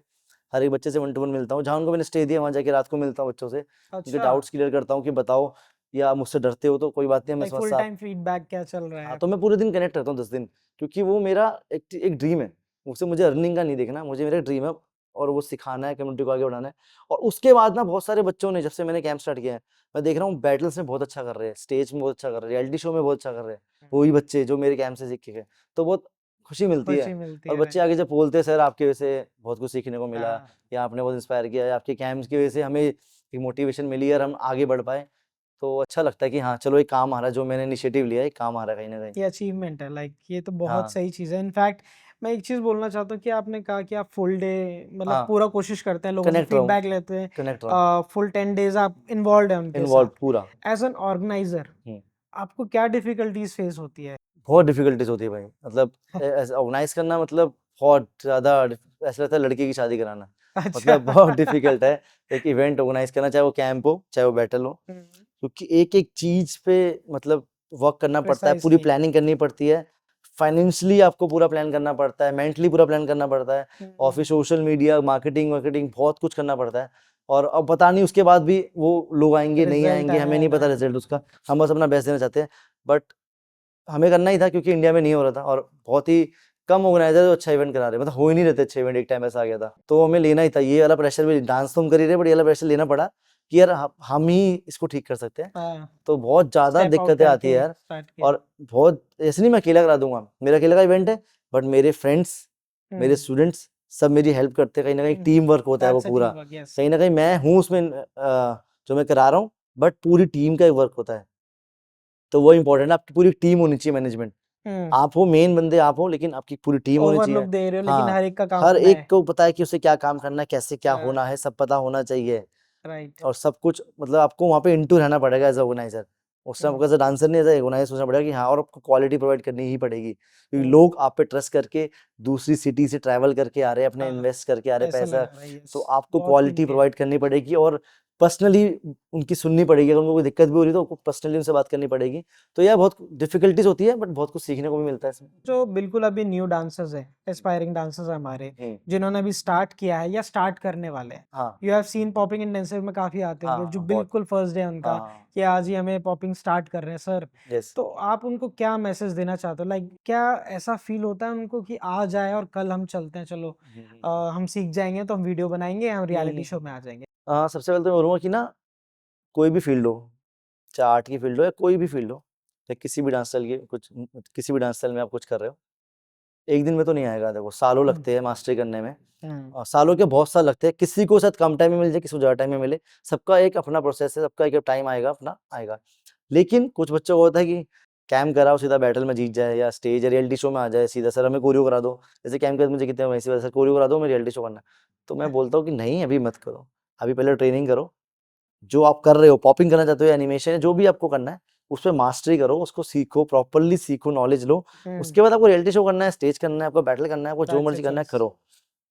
S1: हर एक बच्चे से 1 to 1 मिलता हूँ, जहाँ उनको मैंने स्टे दिया वहाँ जाके रात को मिलता हूँ बच्चों से, उनके
S2: अच्छा,
S1: डाउट्स क्लियर करता हूँ कि बताओ, या मुझसे डरते हो तो कोई बात नहीं, मैं
S2: लाइक फुल
S1: समझता।
S2: टाइम फीडबैक क्या चल रहा
S1: हाँ,
S2: है।
S1: तो मैं पूरे दिन कनेक्ट रहता हूँ 10 दिन, क्योंकि वो मेरा एक ड्रीम है। उससे मुझे अर्निंग का नहीं देखना, मुझे मेरा ड्रीम है और वो सिखाना है, कम्युनिटी को आगे बढ़ाना है। और उसके बाद ना बहुत सारे बच्चों ने, जब से मैंने कैंप स्टार्ट किया है, मैं देख रहा हूँ बैटल्स में बहुत अच्छा कर रहे हैं, स्टेज में बहुत अच्छा कर रहे हैं, रियलिटी शो में बहुत अच्छा कर रहे हैं वही बच्चे जो मेरे कैंप से सीख के गए। तो बहुत खुशी मिलती है।
S2: खुशी मिलती
S1: और
S2: है,
S1: बच्चे आगे जब बोलते हैं, सर आपकी वजह से बहुत कुछ सीखने को मिला,
S2: हाँ,
S1: या आपने बहुत इंस्पायर किया, या आपके कैंप्स की वजह से हमें एक मोटिवेशन मिली और हम आगे बढ़ पाए। तो अच्छा लगता है कि हाँ चलो, एक काम आ रहा है, जो मैंने इनिशिएटिव लिया है, एक काम आ रहा है कहीं ना कहीं।
S2: ये अचीवमेंट है, लाइक ये तो बहुत
S1: हाँ
S2: सही चीज़ है। इनफैक्ट मैं एक चीज़ बोलना चाहता हूँ कि आपने कहा कि आप फुल डे मतलब
S1: हाँ,
S2: पूरा कोशिश करते हैं, लोगों से
S1: कनेक्ट रहूँ,
S2: फीडबैक लेते हैं,
S1: कनेक्ट रहूँ,
S2: फुल 10 डेज आप इन्वॉल्व हैं उनके
S1: इन्वॉल्व
S2: साथ।
S1: पूरा।
S2: एज एन ऑर्गेनाइजर
S1: हुँ।
S2: आपको क्या डिफिकल्टीज फेस होती है?
S1: बहुत डिफ़िकल्टीज़ होती है भाई, मतलब ऐसे ऑर्गेनाइज़ करना, मतलब बहुत ज़्यादा ऐसा लगता है लड़के की शादी कराना।
S2: अच्छा।
S1: मतलब बहुत डिफ़िकल्ट है एक इवेंट ऑर्गेनाइज़ करना, चाहे वो कैंप हो, चाहे वो बैटल हो। क्योंकि एक-एक चीज़ पे मतलब वर्क करना पड़ता है, पूरी
S2: प्रिसाइजली।
S1: प्लानिंग करनी पड़ती है। फाइनेंशियली आपको पूरा प्लान करना पड़ता है, मेंटली पूरा प्लान करना पड़ता है, और फिर सोशल मीडिया, मार्केटिंग बहुत कुछ करना पड़ता है। और अब पता नहीं उसके बाद भी वो लोग आएँगे, नहीं
S2: रिजल्ट
S1: आएँगे, हमें
S2: आया
S1: नहीं
S2: ना
S1: पता रिज़ल्ट उसका। हम बस अपना बेस्ट देना चाहते हैं। बट हमें करना ही था क्योंकि इंडिया में नहीं हो रहा था, और बहुत ही कम ऑर्गेनाइज़र जो अच्छा इवेंट करा रहे हैं, मतलब हो ही नहीं रहे थे अच्छे इवेंट, एक टाइम ऐसा आ गया था। तो हमें लेना ही था ये वाला प्रेशर भी, डांस तो हम कर ही रहे, बट ये वाला प्रेशर लेना पड़ा कि यार हम ही इसको ठीक कर सकते हैं।
S2: हाँ,
S1: तो बहुत ज़्यादा
S2: स्टेप आउट
S1: दिक्कतें आती है
S2: करके
S1: यार।
S2: स्टार्ट किया।
S1: और बहुत ऐसे नहीं मैं अकेला करा दूँगा, मेरा अकेले का इवेंट है, बट मेरे फ्रेंड्स, मेरे
S2: हम्म,
S1: स्टूडेंट्स सब मेरी हेल्प करते हैं, कहीं न कहीं टीम वर्क होता है वो
S2: दैट्स अ
S1: पूरा।
S2: Team work, yes.
S1: कहीं न कहीं मैं हूँ उसमें जो मैं करा रहा हूँ, बट पूरी टीम का एक वर्क होता है। तो वो इम्पोर्टेंट है, आपकी पूरी टीम होनी चाहिए मैनेजमेंट।
S2: हम्म,
S1: आप हो, मेन बंदे आप हो, लेकिन आपकी पूरी टीम होनी
S2: ओवरलुक
S1: चाहिए।
S2: दे रहे हो लेकिन
S1: हाँ,
S2: हर एक का काम
S1: हर
S2: होना
S1: एक
S2: है।
S1: को पता है कि उसे क्या काम करना है, कैसे क्या होना है, सब पता होना चाहिए।
S2: राइट।
S1: और सब कुछ मतलब आपको वहाँ पे इनटू रहना पड़ेगा एज़ अ ऑर्गेनाइज़र। उस टाइम आपको एज़ अ डांसर नहीं, एज़ अ ऑर्गेनाइज़र सोचना पड़ेगा कि हाँ, और आपको क्वालिटी प्रोवाइड करनी ही पड़ेगी। क्योंकि लोग आप पे ट्रस्ट करके दूसरी सिटी से ट्रैवल करके आ रहे हैं, अपने
S2: हाँ,
S1: इन्वेस्ट करके आ रहे हैं
S2: ऐसा
S1: पैसा,
S2: लगा रहा है, यस।
S1: तो आपको
S2: बहुत
S1: क्वालिटी
S2: कीमती है।
S1: प्रोवाइड करनी पड़ेगी, और पर्सनली उनकी सुननी पड़ेगी। अगर उनको कोई दिक्कत भी हो रही है तो आपको पर्सनली उनसे बात करनी पड़ेगी। तो यह बहुत डिफ़िकल्टीज़ होती है, बट बहुत कुछ सीखने को भी मिलता है इसमें।
S2: जो बिल्कुल अभी न्यू डांसर्स है, एस्पायरिंग डांसर्स है हमारे,
S1: हुँ।
S2: जिन्होंने अभी स्टार्ट किया है या स्टार्ट करने वाले हैं,
S1: हाँ।
S2: You have seen popping intensive में काफी आते
S1: हाँ,
S2: होंगे जो
S1: हाँ, बहुत।
S2: बिल्कुल फर्स्ट डे उनका
S1: हाँ,
S2: कि आज ही हमें पॉपिंग स्टार्ट कर रहे हैं सर।
S1: यस।
S2: तो आप उनको क्या मैसेज देना चाहते हो? लाइक क्या ऐसा फील होता है उनको कि आज आए और कल हम चलते हैं, चलो
S1: हुँ, हुँ, हुँ।
S2: हम सीख जाएंगे तो हम वीडियो बनाएंगे, हम
S1: हुँ,
S2: रियलिटी
S1: हुँ,
S2: शो
S1: हुँ।
S2: में आ जाएंगे।
S1: सबसे पहले तो मैं बोलूँगा कि ना, कोई भी फ़ील्ड हो, चाहे आर्ट की फ़ील्ड हो या कोई भी फ़ील्ड हो, या किसी भी डांस स्टाइल की किसी भी डांस स्टाइल में आप कुछ कर रहे हो, एक दिन में तो नहीं आएगा, देखो सालों
S2: हम्म,
S1: लगते हैं मास्टरी करने में।
S2: हम्म,
S1: सालों के बहुत साल लगते हैं, किसी को शायद कम टाइम में मिल जाए, किसी को ज़्यादा टाइम में मिले, सबका एक अपना प्रोसेस है, सबका एक टाइम आएगा, अपना आएगा। लेकिन कुछ बच्चों को होता है कि कैम कराओ, सीधा बैटल में जीत जाए, या स्टेज या रियलिटी शो में आ जाए सीधा, सर हमें कोरियो करा दो। जैसे कैम के बाद मुझे कितने वैसे सर कोरियो करा दो, हमें रियलिटी शो करना है। तो मैं बोलता हूँ कि नहीं, अभी मत करो, अभी पहले ट्रेनिंग करो। जो आप कर रहे हो, पॉपिंग करना चाहते हो या एनिमेशन, जो भी आपको करना है, उसपे मास्टरी करो, उसको सीखो, प्रॉपर्ली सीखो, नॉलेज लो। उसके बाद आपको रियलिटी शो करना है, स्टेज करना है, आपको बैटल करना है, आपको जो
S2: दैट्स
S1: मर्ज़ी
S2: इट,
S1: करना है
S2: यस।
S1: करो,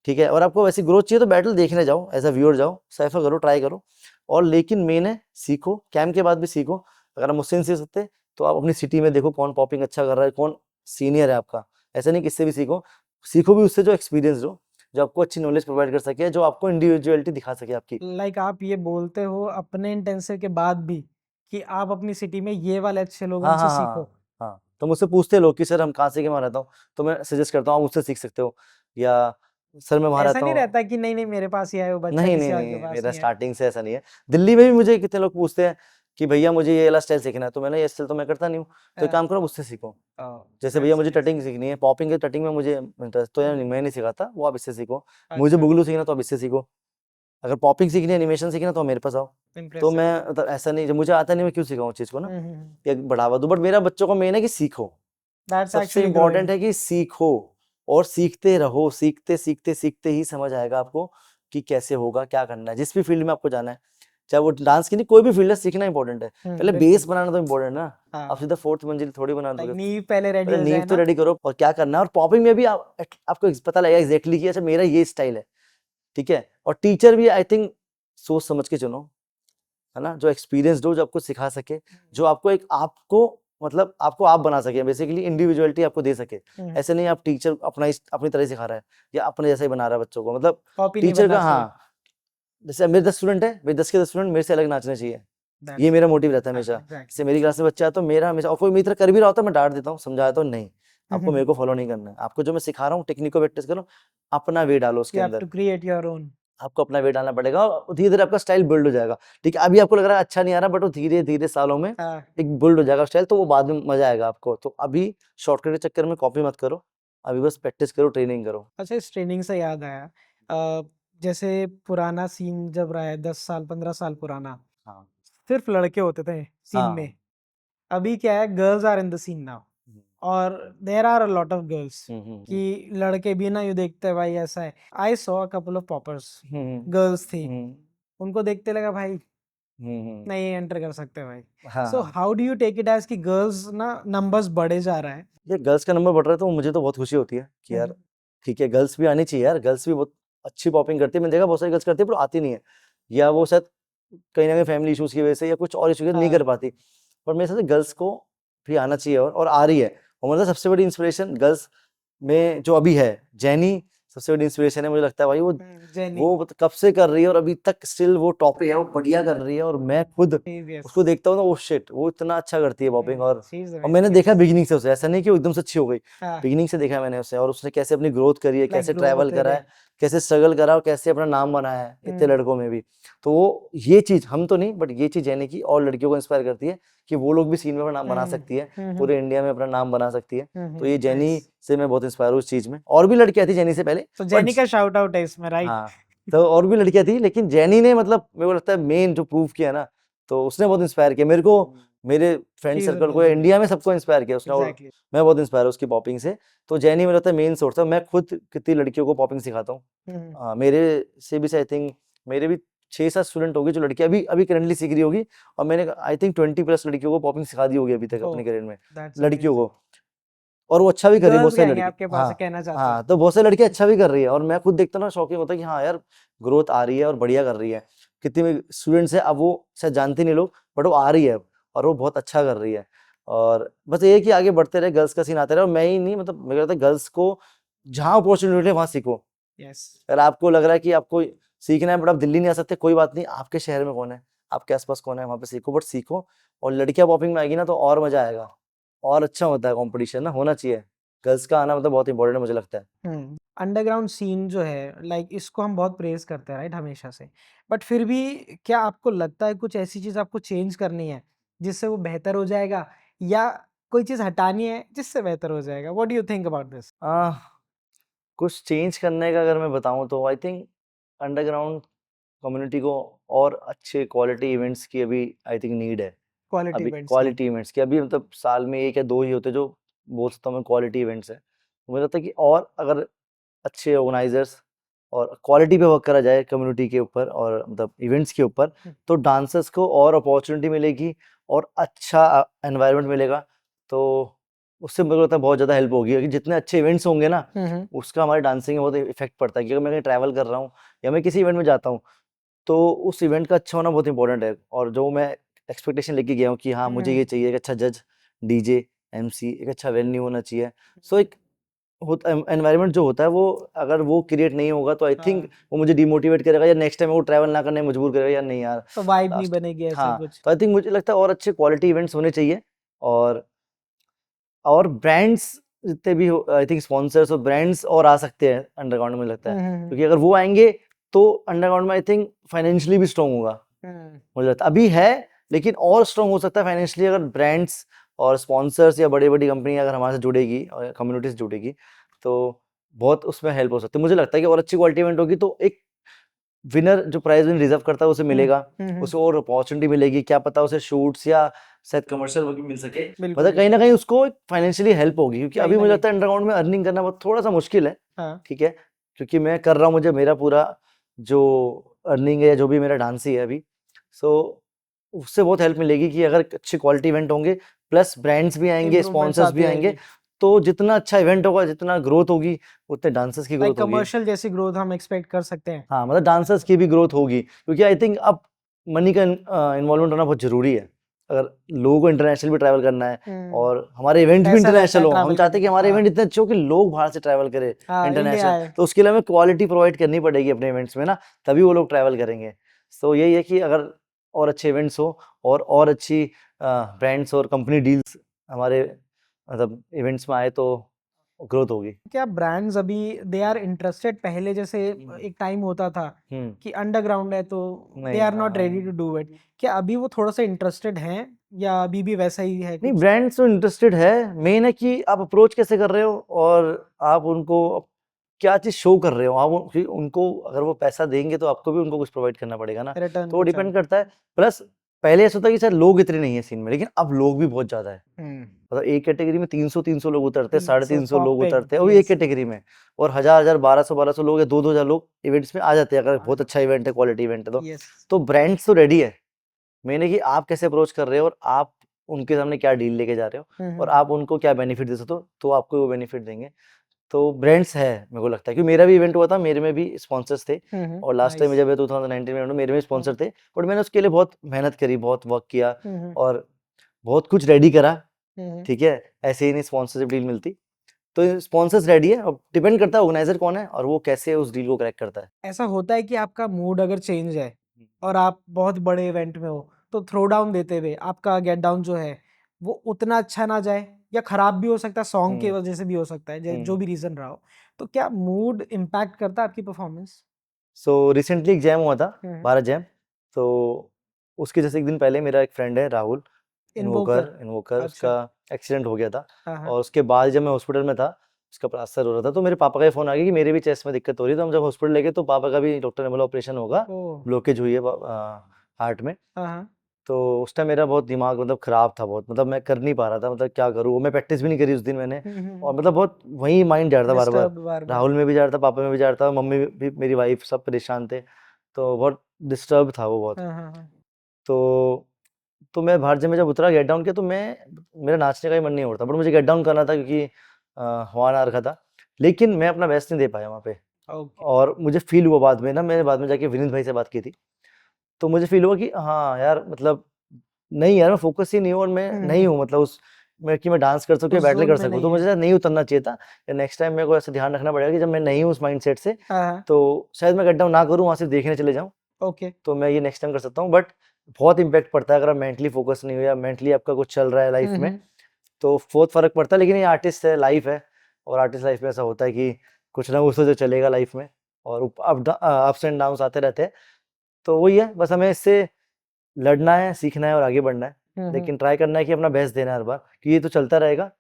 S1: ठीक है? और आपको वैसी ग्रोथ चाहिए तो बैटल देखने जाओ, एज़ अ व्यूअर जाओ, सैफर करो, ट्राई करो। और लेकिन मेन है सीखो, कैम के बाद भी सीखो। अगर आप मुझसे नहीं सीख सकते, तो आप अपनी सिटी में देखो कौन पॉपिंग अच्छा कर रहा है, कौन सीनियर है आपका। ऐसा नहीं किससे भी सीखो, सीखो भी उससे जो एक्सपीरियंस्ड हो, जो आपको अच्छी नॉलेज प्रोवाइड कर सके, जो आपको इंडिविजुअलिटी दिखा सके आपकी।
S2: लाइक आप ये बोलते हो अपने इंटेंसिव के बाद भी कि आप अपनी सिटी में ये वाले अच्छे लोग हैं,
S1: हाँ,
S2: उनसे
S1: हाँ, हाँ,
S2: सीखो।
S1: हाँ। हाँ, तो मुझसे पूछते हैं लोग कि सर हम कहाँ से, के वहाँ रहता हूँ, तो मैं सजेस्ट करता हूँ आप मुझसे सीख सकते हो, या सर मैं वहाँ
S2: ऐसा
S1: रहता
S2: नहीं
S1: हूँ।
S2: रहता कि नहीं नहीं मेरे पास ही आए वो बच्चा
S1: नहीं,
S2: किसी
S1: नहीं,
S2: और के
S1: नहीं,
S2: पास
S1: मेरा
S2: नहीं है।
S1: स्टार्टिंग से ऐसा नहीं है। दिल्ली में भी मुझे कितने लोग पूछते हैं कि भैया मुझे ये वाला स्टाइल सीखना है, तो मैंने ये स्टाइल तो मैं करता नहीं हूँ, तो एक काम करो मुझसे सीखो। जैसे भैया
S2: दैट्स
S1: मुझे
S2: नाइस।
S1: टटिंग सीखनी है, पॉपिंग के टटिंग में मुझे इंटरेस्ट, तो यार मैं नहीं सिखाता, वो आप इससे सीखो। मुझे
S2: अच्छा,
S1: बुगलू सीखना तो आप इससे सीखो। अगर पॉपिंग सीखनी है, एनिमेशन सीखना, तो मेरे पास आओ। तो
S2: इम्प्रेसिव।
S1: मैं मतलब ऐसा नहीं, जब मुझे आता नहीं मैं क्यों सिखाऊँ उस चीज़ को ना,
S2: हम्म,
S1: कि बढ़ावा दूँ। बट मेरा बच्चों को मेन है कि सीखो।
S2: दैट्स
S1: सबसे
S2: एक्चुअली
S1: इम्पोर्टेंट
S2: ग्रोइंग।
S1: है कि सीखो और सीखते रहो, सीखते, सीखते, सीखते ही समझ आएगा आपको कि कैसे होगा, क्या करना है। जिस भी फील्ड में आपको जाना है, चाहे वो डांस की नहीं, कोई भी फील्ड है, सीखना इंपॉर्टेंट है। पहले बेस
S2: बिल्कुल।
S1: बनाना तो इम्पोर्टेंट है ना।
S2: हाँ,
S1: आप सीधा 4th मंजिल थोड़ी बना
S2: लाइक
S1: दोगे।
S2: नींव पहले रेडी
S1: पहले
S2: हो
S1: नींव
S2: जाए
S1: तो
S2: ना।
S1: रेडी करो, और क्या करना है, और पॉपिंग में भी आपको पता लगेगा एग्जैक्टली कि अच्छा मेरा ये स्टाइल है, ठीक है। और टीचर भी आई थिंक सोच समझ के चुनो, है ना, जो एक्सपीरियंस्ड हो, जो आपको सिखा सके, जो आपको आपको मतलब आपको आप बना सके, बेसिकली इंडिविजुअलिटी आपको दे सके। ऐसे नहीं आप टीचर अपनी तरह सिखा रहा है या अपने जैसा ही बना रहा है बच्चों को, मतलब
S2: कॉपी नहीं
S1: टीचर
S2: बनना
S1: का,
S2: चाहिए।
S1: हाँ, जैसे मेरे 10 स्टूडेंट है, मेरे 10 के 10 स्टूडेंट मेरे से अलग नाचने चाहिए, ये
S2: दैट्स
S1: मेरा मोटिव रहता है
S2: हाँ,
S1: हमेशा।
S2: एग्जैक्टली।
S1: जैसे मेरी क्लास में बच्चा है तो मेरा हमेशा, और कोई मेरी तरह कर भी रहा होता है मैं डांट देता हूँ, समझाता हूँ, नहीं आपको मेरे को फॉलो नहीं करना है, आपको जो मैं सिखा रहा हूँ टेक्निक को प्रैक्टिस करो, अपना वे डालो उसके
S2: यू हैव
S1: अंदर,
S2: टू क्रिएट योर ओन।
S1: आपको अपना वे डालना पड़ेगा, और धीरे धीरे आपका स्टाइल बिल्ड हो जाएगा। ठीक है, अभी आपको लग रहा है अच्छा नहीं आ रहा, बट वो धीरे धीरे सालों में
S2: हाँ,
S1: एक बिल्ड हो जाएगा स्टाइल, तो वो बाद में मजा आएगा आपको। तो अभी शॉर्टकट के चक्कर में कॉपी मत करो, अभी बस प्रैक्टिस करो, ट्रेनिंग करो।
S2: अच्छा इस ट्रेनिंग से याद आया, अ, जैसे पुराना सीन जब रहा है 10 साल 15 साल पुराना,
S1: हाँ
S2: सिर्फ लड़के होते थे सीन
S1: हाँ।
S2: में। अभी क्या है, girls are in the scene now,
S1: hmm,
S2: और there are a lot of girls
S1: hmm,
S2: कि लड़के भी ना, यू देखते हैं भाई ऐसा है। I saw a couple of poppers,
S1: hmm,
S2: girls थी,
S1: हम्म,
S2: उनको देखते लगा भाई
S1: हम्म,
S2: नहीं एंटर कर सकते भाई। सो
S1: हाँ।
S2: How do you take it as कि गर्ल्स ना नंबर्स बढ़े जा रहा है।
S1: ये गर्ल्स का नंबर बढ़ रहा है तो मुझे तो बहुत खुशी होती है कि यार ठीक है, गर्ल्स भी आनी चाहिए यार, गर्ल्स भी बहुत अच्छी पॉपिंग करती है, मैंने देखा बहुत सारी गर्ल्स करती है पर आती नहीं है, या वो शायद कहीं ना कहीं फैमिली इशूज की वजह से या कुछ और इशू नहीं कर
S2: हाँ,
S1: पाती। पर मेरे हिसाब से गर्ल्स को भी आना चाहिए, और आ रही है। और मतलब सबसे बड़ी इंस्पिरेशन गर्ल्स में जो अभी है, जैनी सबसे बड़ी इंस्पिरेशन है, मुझे लगता है भाई
S2: जेनी,
S1: वो कब से कर रही है और अभी तक स्टिल वो टॉप पे है, वो बढ़िया कर रही है, और मैं खुद
S2: यस,
S1: उसको देखता हूँ ना, वो शिट वो इतना अच्छा करती है पॉपिंग।
S2: शी इज
S1: और
S2: वेरी
S1: मैंने देखा
S2: नाइस।
S1: बिगिनिंग से उसे, ऐसा नहीं कि वो एकदम से अच्छी हो गई,
S2: हाँ,
S1: बिगिनिंग से देखा है मैंने उसे, और उसने कैसे अपनी ग्रोथ करी है,
S2: लाइक
S1: कैसे
S2: ग्रो
S1: ट्रैवल
S2: होते
S1: करा
S2: गए।
S1: है, कैसे स्ट्रगल करा और कैसे अपना नाम बनाया है इतने
S2: हम्म,
S1: लड़कों में भी। तो वो ये चीज हम तो नहीं, बट ये चीज यानी कि और लड़कियों को इंस्पायर करती है कि वो लोग भी सीन में अपना नाम बना सकती है, पूरे इंडिया में अपना नाम बना सकती है। तो ये जेनी
S2: नाइस।
S1: से मैं बहुत इंस्पायर हूँ इस चीज में, और भी लड़कियां थी जेनी से पहले,
S2: तो
S1: बट
S2: जेनी का शाउट आउट है इसमें, राइट।
S1: हाँ, तो और भी लड़कियां थी, लेकिन जेनी ने मतलब मेरे को लगता है मेन जो प्रूव किया ना, तो उसने बहुत इंस्पायर किया मेरे को, मेरे friend
S2: she is a
S1: circle को,
S2: गर्ल,
S1: इंडिया में सबको इंस्पायर किया उसने, और
S2: एग्जैक्टली।
S1: मैं बहुत इंस्पायर हूँ उसकी पॉपिंग से। तो जेनी मेरा लगता है मेन सोर्स है, मैं खुद कितनी लड़कियों को पॉपिंग सिखाता हूँ, मेरे से भी आई थिंक मेरे भी 6-7 स्टूडेंट होगी जो लड़कियां अभी अभी करंटली सीख रही होगी, और मैंने आई थिंक 20+ लड़कियों को पॉपिंग सिखा दी होगी अभी तक अपने
S2: ओह,
S1: करियर में,
S2: दैट्स
S1: लड़कियों
S2: अमेजिंग।
S1: को। और वो अच्छा भी कर रही है, बहुत
S2: गर्ल्स
S1: सारी
S2: गैंग है
S1: लड़की,
S2: आपके पास,
S1: हाँ
S2: कहना चाहते हो।
S1: हाँ, तो बहुत सारी लड़की अच्छा भी कर रही है, और मैं खुद देखता हूँ ना, शॉकिंग होता है कि हाँ यार ग्रोथ आ रही है और बढ़िया कर रही है। कितनी स्टूडेंट्स है, अब वो शायद जानते नहीं लोग, बट वो आ रही है अब, और वो बहुत अच्छा कर रही है। और बस ये है कि आगे बढ़ते रहे, गर्ल्स का सीन आते रहे, और मैं ही नहीं, मतलब मेरे को लगता है गर्ल्स को जहाँ अपॉर्चुनिटी है वहाँ सीखो।
S2: यस,
S1: अगर आपको लग रहा है कि आपको सीखना है बट आप दिल्ली नहीं आ सकते, कोई बात नहीं, आपके शहर में कौन है, आपके आसपास कौन है, वहाँ पे सीखो, बट सीखो। और लड़कियां पॉपिंग में आएगी ना तो और मजा आएगा, और अच्छा होता है कंपटीशन ना, होना चाहिए। गर्ल्स का आना मतलब बहुत इंपॉर्टेंट है मुझे लगता है।
S2: अंडरग्राउंड सीन जो है, लाइक इसको हम बहुत प्रेज करते हैं राइट हमेशा से, बट फिर भी क्या आपको लगता है कुछ ऐसी चीज आपको चेंज करनी है जिससे वो बेहतर हो जाएगा, या कोई चीज हटानी है जिससे बेहतर हो जाएगा? What do you think about this?
S1: आ, कुछ चेंज करने का अगर मैं बताऊं तो आई थिंक अंडरग्राउंड कम्युनिटी को और अच्छे क्वालिटी इवेंट्स की अभी आई थिंक नीड है।
S2: क्वालिटी
S1: अभी
S2: इवेंट्स की।
S1: क्वालिटी इवेंट्स की अभी मतलब साल में 1 या 2 ही होते जो बोल सकता हूँ मैं क्वालिटी इवेंट्स है। तो मुझे लगता है कि और अगर अच्छे ऑर्गेनाइजर्स और क्वालिटी पे वर्क करा जाए कम्युनिटी के ऊपर और मतलब इवेंट्स के ऊपर, तो डांसर्स को और अपॉर्चुनिटी मिलेगी और अच्छा एनवायरनमेंट मिलेगा। तो उससे मुझे लगता है बहुत ज़्यादा हेल्प होगी, क्योंकि जितने अच्छे इवेंट्स होंगे ना, उसका हमारे डांसिंग में बहुत इफेक्ट पड़ता है। क्योंकि मैं कहीं ट्रैवल कर रहा हूँ या मैं किसी इवेंट में जाता हूँ, तो उस इवेंट का अच्छा होना बहुत इंपॉर्टेंट है। और जो मैं एक्सपेक्टेशन लेके गया हूँ कि हाँ मुझे ये चाहिए, एक अच्छा जज, डीजे, एमसी, एक अच्छा वेन्यू होना चाहिए। सो एक एनवायरनमेंट जो होता है वो अगर वो क्रिएट नहीं होगा तो आई थिंक
S2: हाँ,
S1: वो मुझे डिमोटिवेट करेगा, या नेक्स्ट टाइम वो ट्रैवल ना करने मजबूर करेगा, या नहीं यार
S2: तो वाइब नहीं
S1: लास्ट।
S2: बनेगी ऐसे
S1: हाँ,
S2: कुछ।
S1: तो आई थिंक मुझे लगता है और अच्छे क्वालिटी इवेंट्स होने चाहिए। और ब्रांड्स जितने भी आई थिंक स्पॉन्सर्स और ब्रांड्स और आ सकते हैं अंडरग्राउंड में, लगता है, क्योंकि अगर वो आएंगे तो अंडरग्राउंड में आई थिंक फाइनेंशियली भी स्ट्रांग होगा। मुझे लगता है अभी है, लेकिन और स्ट्रांग हो सकता है फाइनेंशियली अगर ब्रांड्स और स्पॉन्सर्स या बड़ी बड़ी कंपनी अगर हमारे से जुड़ेगी और कम्युनिटी से जुड़ेगी, तो बहुत उसमें हेल्प हो सकती है। मुझे लगता है कि और अच्छी क्वालिटी इवेंट होगी तो एक विनर जो प्राइज विन रिजर्व करता है उसे मिलेगा, उसे और अपॉर्चुनिटी मिलेगी, क्या पता उसे शूट्स या शायद कमर्शियल वर्क भी मिल सके।
S2: बिल्कुल
S1: मतलब कहीं
S2: बिल्कुल,
S1: ना कहीं उसको फाइनेंशियली हेल्प होगी, क्योंकि
S2: कहीं
S1: अभी
S2: ना
S1: मुझे
S2: कहीं।
S1: लगता है अंडरग्राउंड में अर्निंग करना बहुत थोड़ा सा मुश्किल है।
S2: हाँ,
S1: ठीक है, क्योंकि मैं कर रहा हूँ, मुझे मेरा पूरा जो अर्निंग है, जो भी मेरा डांस ही है अभी, सो उससे बहुत हेल्प मिलेगी कि अगर अच्छे क्वालिटी इवेंट होंगे प्लस ब्रांड्स भी आएंगे,
S2: इम्प्रूवमेंट्स
S1: स्पॉन्सर्स भी
S2: आती
S1: आएंगे,
S2: रहेगी,
S1: तो जितना अच्छा इवेंट होगा, जितना ग्रोथ होगी, उतने डांसर्स की
S2: लाइक
S1: ग्रोथ होगी।
S2: कमर्शियल जैसी ग्रोथ हम एक्सपेक्ट कर सकते हैं।
S1: हाँ, मतलब डांसर्स की भी ग्रोथ होगी, क्योंकि आई थिंक अब मनी का इन्वॉल्वमेंट होना बहुत जरूरी है। अगर लोगों को इंटरनेशनल भी ट्रैवल करना है और हमारे इवेंट भी
S2: पैसा रहता
S1: इंटरनेशनल
S2: है
S1: हो, हम
S2: ट्रैवल
S1: चाहते हैं
S2: करने
S1: कि
S2: का।
S1: हमारे
S2: हाँ
S1: इवेंट इतने अच्छे हो कि लोग बाहर से ट्रैवल करें
S2: हाँ, इंडिया
S1: इंटरनेशनल,
S2: है।
S1: तो उसके लिए हमें क्वालिटी प्रोवाइड करनी पड़ेगी अपने इवेंट्स में ना, तभी वो लोग ट्रैवल करेंगे। सो यही है कि अगर और अच्छे इवेंट्स हो और अच्छी ब्रांड्स और कंपनी डील्स हमारे मतलब इवेंट्स में आए तो ग्रोथ होगी।
S2: क्या ब्रांड्स अभी दे आर इंटरेस्टेड, पहले जैसे एक टाइम होता था
S1: हम्म
S2: कि अंडरग्राउंड है तो दे
S1: नहीं,
S2: are not ready to do it, क्या अभी वो थोड़ा सा इंटरेस्टेड हैं या अभी भी वैसा ही है
S1: नहीं,
S2: कुछ?
S1: ब्रांड्स तो इंटरेस्टेड है, मेन है कि आप अप्रोच कैसे कर रहे हो और आप उनको क्या चीज शो कर रहे हो। आप उनको अगर वो पैसा देंगे तो आपको भी उनको कुछ प्रोवाइड करना पड़ेगा ना,
S2: रिटर्न
S1: तो वो
S2: कुछ
S1: डिपेंड
S2: आए।
S1: करता है। प्लस पहले ऐसा होता कि शायद लोग इतने नहीं है सीन में, लेकिन अब लोग भी बहुत ज्यादा है। मतलब एक कैटेगरी में 300 लोग उतरते हैं, 350 लोग
S2: टॉपिंग,
S1: उतरते हैं, वो भी एक
S2: यस।
S1: कैटेगरी में, और 1000 1200 लोग या 2000 लोग इवेंट्स में आ जाते हैं, अगर बहुत अच्छा इवेंट है, क्वालिटी इवेंट है।
S2: यस।
S1: तो ब्रांड्स तो रेडी है, मेन है कि आप कैसे अप्रोच कर रहे हो और आप उनके सामने क्या डील लेके जा रहे हो और आप उनको क्या बेनिफिट दे सकते हो, तो आपको वो बेनिफिट देंगे। तो ब्रांड्स है, मेरे को लगता है, क्योंकि मेरा भी इवेंट हुआ था, मेरे में भी स्पॉन्सर्स थे, और लास्ट टाइम
S2: नाइस।
S1: जब 2019 में मेरे में स्पॉन्सर थे, बट मैंने उसके लिए बहुत मेहनत करी, बहुत वर्क किया और बहुत कुछ रेडी करा। ठीक है, ऐसे ही नहीं स्पॉन्सरशिप डील मिलती, तो स्पॉन्सर्स रेडी है, अब डिपेंड करता है ऑर्गेनाइजर कौन है और वो कैसे उस डील को क्रैक करता है।
S2: ऐसा होता है कि आपका मूड अगर चेंज है और आप बहुत बड़े इवेंट में हो तो थ्रो डाउन देते हुए आपका गेट डाउन जो है वो उतना अच्छा ना जाए या खराब भी हो सकता है, सॉन्ग की
S1: हम्म
S2: वजह से भी हो सकता है, जो
S1: हम्म
S2: भी रीजन रहा हो, तो क्या मूड इम्पैक्ट करता है आपकी परफॉर्मेंस?
S1: सो रिसेंटली एक जैम हुआ था,
S2: हम्म।
S1: भारत जैम। तो उसके जैसे एक दिन पहले मेरा एक फ्रेंड है राहुल
S2: इन्वोकर।
S1: इन्वोकर,
S2: अच्छा।
S1: उसका एक्सीडेंट हो गया था,
S2: हाँ हाँ।
S1: और उसके बाद जब मैं हॉस्पिटल में था, उसका प्लास्टर हो रहा था, तो मेरे पापा का ही फोन आ गया कि मेरे भी चेस्ट में दिक्कत हो रही है। तो हम जब हॉस्पिटल ले गए तो पापा का भी डॉक्टर ने बोला ऑपरेशन होगा,
S2: ओ।
S1: ब्लॉकेज हुई है हार्ट में।
S2: हाँ हाँ।
S1: तो उस टाइम मेरा बहुत दिमाग मतलब खराब था, बहुत मतलब मैं कर नहीं पा रहा था, मतलब क्या करूँ, मैं प्रैक्टिस भी नहीं करी उस दिन मैंने, और मतलब बहुत वही माइंड जा रहा था बार बार,
S2: डिस्टर्ब बार बार।
S1: राहुल में भी जा रहा था, पापा में भी जा रहा था, मम्मी भी, मेरी वाइफ, सब परेशान थे, तो बहुत डिस्टर्ब था वो बहुत।
S2: हाँ हाँ हाँ।
S1: तो मैं बाहर जब उतरा गेट डाउन किया, तो मेरा नाचने का ही मन नहीं हो रहा था, बट मुझे गेट डाउन करना था क्योंकि हवा ना रखा था, लेकिन मैं अपना बेस्ट नहीं दे पाया वहाँ पे।
S2: ओके।
S1: और मुझे फील हुआ बाद में ना, मैंने बाद में जाके विनीत भाई से बात की थी, तो मुझे फील हुआ कि हाँ यार, मतलब नहीं यार, मैं फोकस ही नहीं हूँ और मैं नहीं हूँ, मतलब उस मैं कि मैं डांस कर सकूँ या
S2: उस
S1: बैटल
S2: जोन
S1: कर
S2: में
S1: सकूँ,
S2: नहीं
S1: तो
S2: है।
S1: मुझे शायद नहीं उतरना चाहिए था, या नेक्स्ट टाइम मेरे को ऐसा ध्यान रखना पड़ेगा कि जब मैं नहीं हूँ उस माइंडसेट से,
S2: हाँ हाँ।
S1: तो शायद मैं गेट डाउन ना करूँ, वहाँ से देखने चले जाऊँ,
S2: ओके।
S1: तो मैं ये नेक्स्ट टाइम कर सकता हूँ। बट बहुत इंपैक्ट पड़ता है अगर आप मेंटली फोकस नहीं हो या मेंटली आपका कुछ चल रहा है लाइफ में, तो बहुत फर्क पड़ता है। लेकिन ये आर्टिस्ट है, लाइफ है, और आर्टिस्ट लाइफ में ऐसा होता है कि कुछ ना कुछ तो जो चलेगा लाइफ में, और अप्स एंड डाउन्स आते रहते हैं, तो वही है, बस हमें इससे लड़ना है, सीखना है और आगे बढ़ना है, लेकिन ट्राई करना है कि अपना बेस्ट देना है हर बार, कि ये तो चलता रहेगा।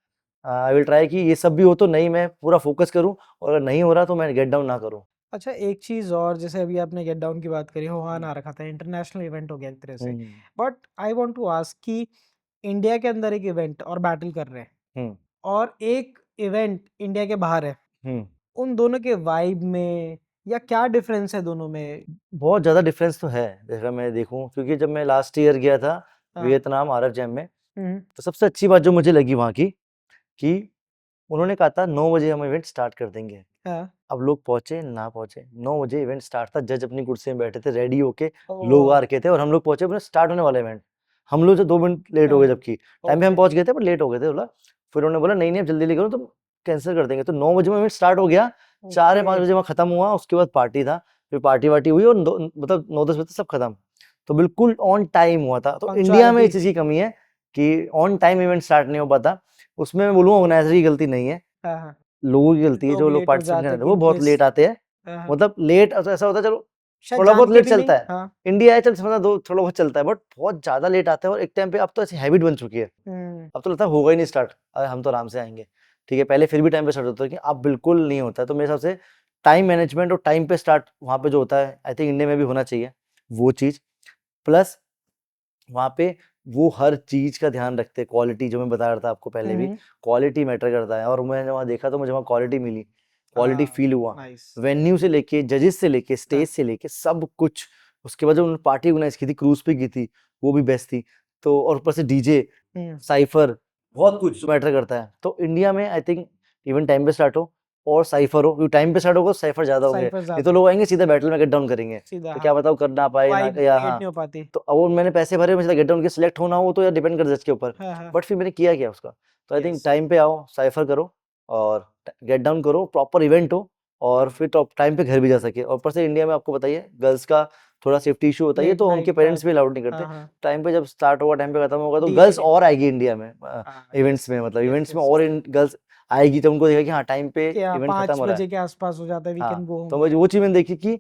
S1: आई विल ट्राई कि ये सब भी हो तो नहीं, मैं पूरा फोकस करूँ, और अगर नहीं हो रहा तो मैं गेट डाउन ना करूँ।
S2: अच्छा, एक चीज और, जैसे अभी आपने गेट डाउन की बात करी, हो
S1: हम्म
S2: ना रखा था, इंटरनेशनल इवेंट हो गया एक तरह से,
S1: hmm
S2: but I want to ask कि इंडिया के अंदर एक इवेंट और बैटल कर रहे हैं
S1: हम्म
S2: और एक इवेंट इंडिया के बाहर है,
S1: हम्म
S2: उन दोनों के वाइब में या क्या डिफरेंस है दोनों में?
S1: बहुत ज़्यादा डिफरेंस तो है, जैसा मैं देखूं, क्योंकि जब मैं लास्ट ईयर गया था
S2: हाँ।
S1: वियतनाम आरएफ जैम में,
S2: हम्म।
S1: तो सबसे अच्छी बात जो मुझे लगी वहाँ की, कि उन्होंने कहा था 9 बजे हम इवेंट स्टार्ट कर देंगे।
S2: हाँ।
S1: अब लोग पहुंचे ना पहुंचे, 9 बजे इवेंट स्टार्ट था, जज अपनी कुर्सी में बैठे थे रेडी होके, लोग आ
S2: ओ।
S1: रखे थे, और हम लोग पहुंचे अपने स्टार्ट होने वाला इवेंट, हम लोग जो 2 मिनट लेट हो गए,
S2: हाँ।
S1: जबकि टाइम पे हम
S2: ओके।
S1: पहुंच गए थे, पर लेट हो गए थे बोला। फिर उन्होंने बोला नहीं नहीं, अब जल्दी जल्दी करो, तो कैंसिल कर देंगे। तो 9 बजे में इवेंट स्टार्ट हो गया, 4 या 5 बजे वहाँ खत्म हुआ, उसके बाद पार्टी था, फिर पार्टी वार्टी हुई, और मतलब 9-10 बजे सब खत्म, तो बिल्कुल ऑन टाइम हुआ था। तो इंडिया में
S2: पंक्चुअलिटी।
S1: इस चीज़ की कमी है कि ऑन टाइम इवेंट स्टार्ट नहीं हो पाता। उसमें मैं बोलूँगा ऑर्गेनाइजर की गलती नहीं है,
S2: हाँ हाँ।
S1: लोगों की गलती है, जो
S2: लोग
S1: लोग
S2: लेट हो
S1: पार्टिसिपेट नहीं
S2: जाते
S1: करते,
S2: कि
S1: वो
S2: इन
S1: बहुत
S2: केस।
S1: लेट आते हैं।
S2: हाँ हाँ।
S1: मतलब लेट ऐसा होता है, चलो
S2: शायद
S1: थोड़ा
S2: जान
S1: बहुत
S2: के
S1: लेट
S2: भी नहीं।
S1: चलता है,
S2: हाँ।
S1: इंडिया है, चल समझा दो थोड़ा बहुत चलता है, बट बहुत ज्यादा लेट आते हैं, और एक टाइम पे अब तो ऐसी हैबिट बन चुकी है,
S2: हम्म।
S1: अब तो लगता है होगा ही नहीं स्टार्ट, अरे हम तो आराम से आएंगे। ठीक है, पहले फिर भी टाइम पे स्टार्ट होता है, कि अब बिल्कुल नहीं होता है। तो मेरे हिसाब से टाइम मैनेजमेंट और टाइम पे स्टार्ट वहाँ पे जो होता है, आई थिंक इंडिया में भी होना चाहिए वो चीज़। प्लस वहाँ पे वो हर चीज़ का ध्यान रखते हैं, क्वालिटी, जो मैं बता रहा था आपको पहले भी, क्वालिटी मैटर करता है, और मैंने वहाँ देखा तो मुझे वहाँ क्वालिटी मिली, क्वालिटी फील हुआ,
S2: नाइस।
S1: वेन्यू से लेके, जजेस से लेके,
S2: हाँ।
S1: स्टेज से लेके, सब कुछ उसके बाद जब उन्होंने पार्टी ऑर्गेनाइज की थी, क्रूज पे की थी, वो भी बेस्ट थी। तो और ऊपर से डीजे, साइफर, बहुत कुछ मैटर करता है। तो इंडिया में आई थिंक इवन टाइम पे स्टार्ट हो और साइफर हो, क्योंकि टाइम पे स्टार्ट होगा साइफर ज्यादा होंगे,
S2: साइफर
S1: नहीं
S2: ज्यादा
S1: तो लोग आएंगे सीधा बैटल में गेट डाउन करेंगे,
S2: सीधा,
S1: तो क्या
S2: हाँ,
S1: बताओ कर ना पाए ना
S2: वाइब
S1: या
S2: क्रिएट
S1: हाँ।
S2: नहीं हो पाती।
S1: तो अब वो मैंने पैसे भरे, मैं सीधा गेट डाउन के सिलेक्ट होना हो तो यार डिपेंड कर जज के ऊपर,
S2: हाँ हाँ
S1: बट फिर मैंने किया क्या उसका। तो आई थिंक
S2: यस
S1: टाइम पे आओ, साइफर करो और गेट डाउन करो, प्रॉपर इवेंट हो और फिर टॉप टाइम पे घर भी जा सके। और ऊपर से इंडिया में आपको बताइए गर्ल्स का थोड़ा सेफ्टी इशू होता है, ये
S2: लेट
S1: तो उनके
S2: नाइट
S1: पेरेंट्स भी
S2: पार्टी,
S1: अलाउड नहीं
S2: हाँ
S1: करते।
S2: हाँ
S1: टाइम पे जब स्टार्ट होगा, टाइम पे खत्म होगा, तो
S2: डीजे
S1: गर्ल्स
S2: के,
S1: और आएगी इंडिया में
S2: हाँ
S1: इवेंट्स
S2: यस
S1: में, मतलब
S2: यस
S1: इवेंट्स में
S2: यस
S1: और
S2: यस
S1: गर्ल्स आएगी, तो उनको देखा कि हाँ टाइम पे
S2: कि हाँ
S1: इवेंट खत्म
S2: 5
S1: हो रहा है।
S2: बजे के आसपास हो जाता है, वी कैन
S1: हाँ,
S2: गो
S1: तो
S2: होम।
S1: मुझे वो चीज़ मैंने देखी कि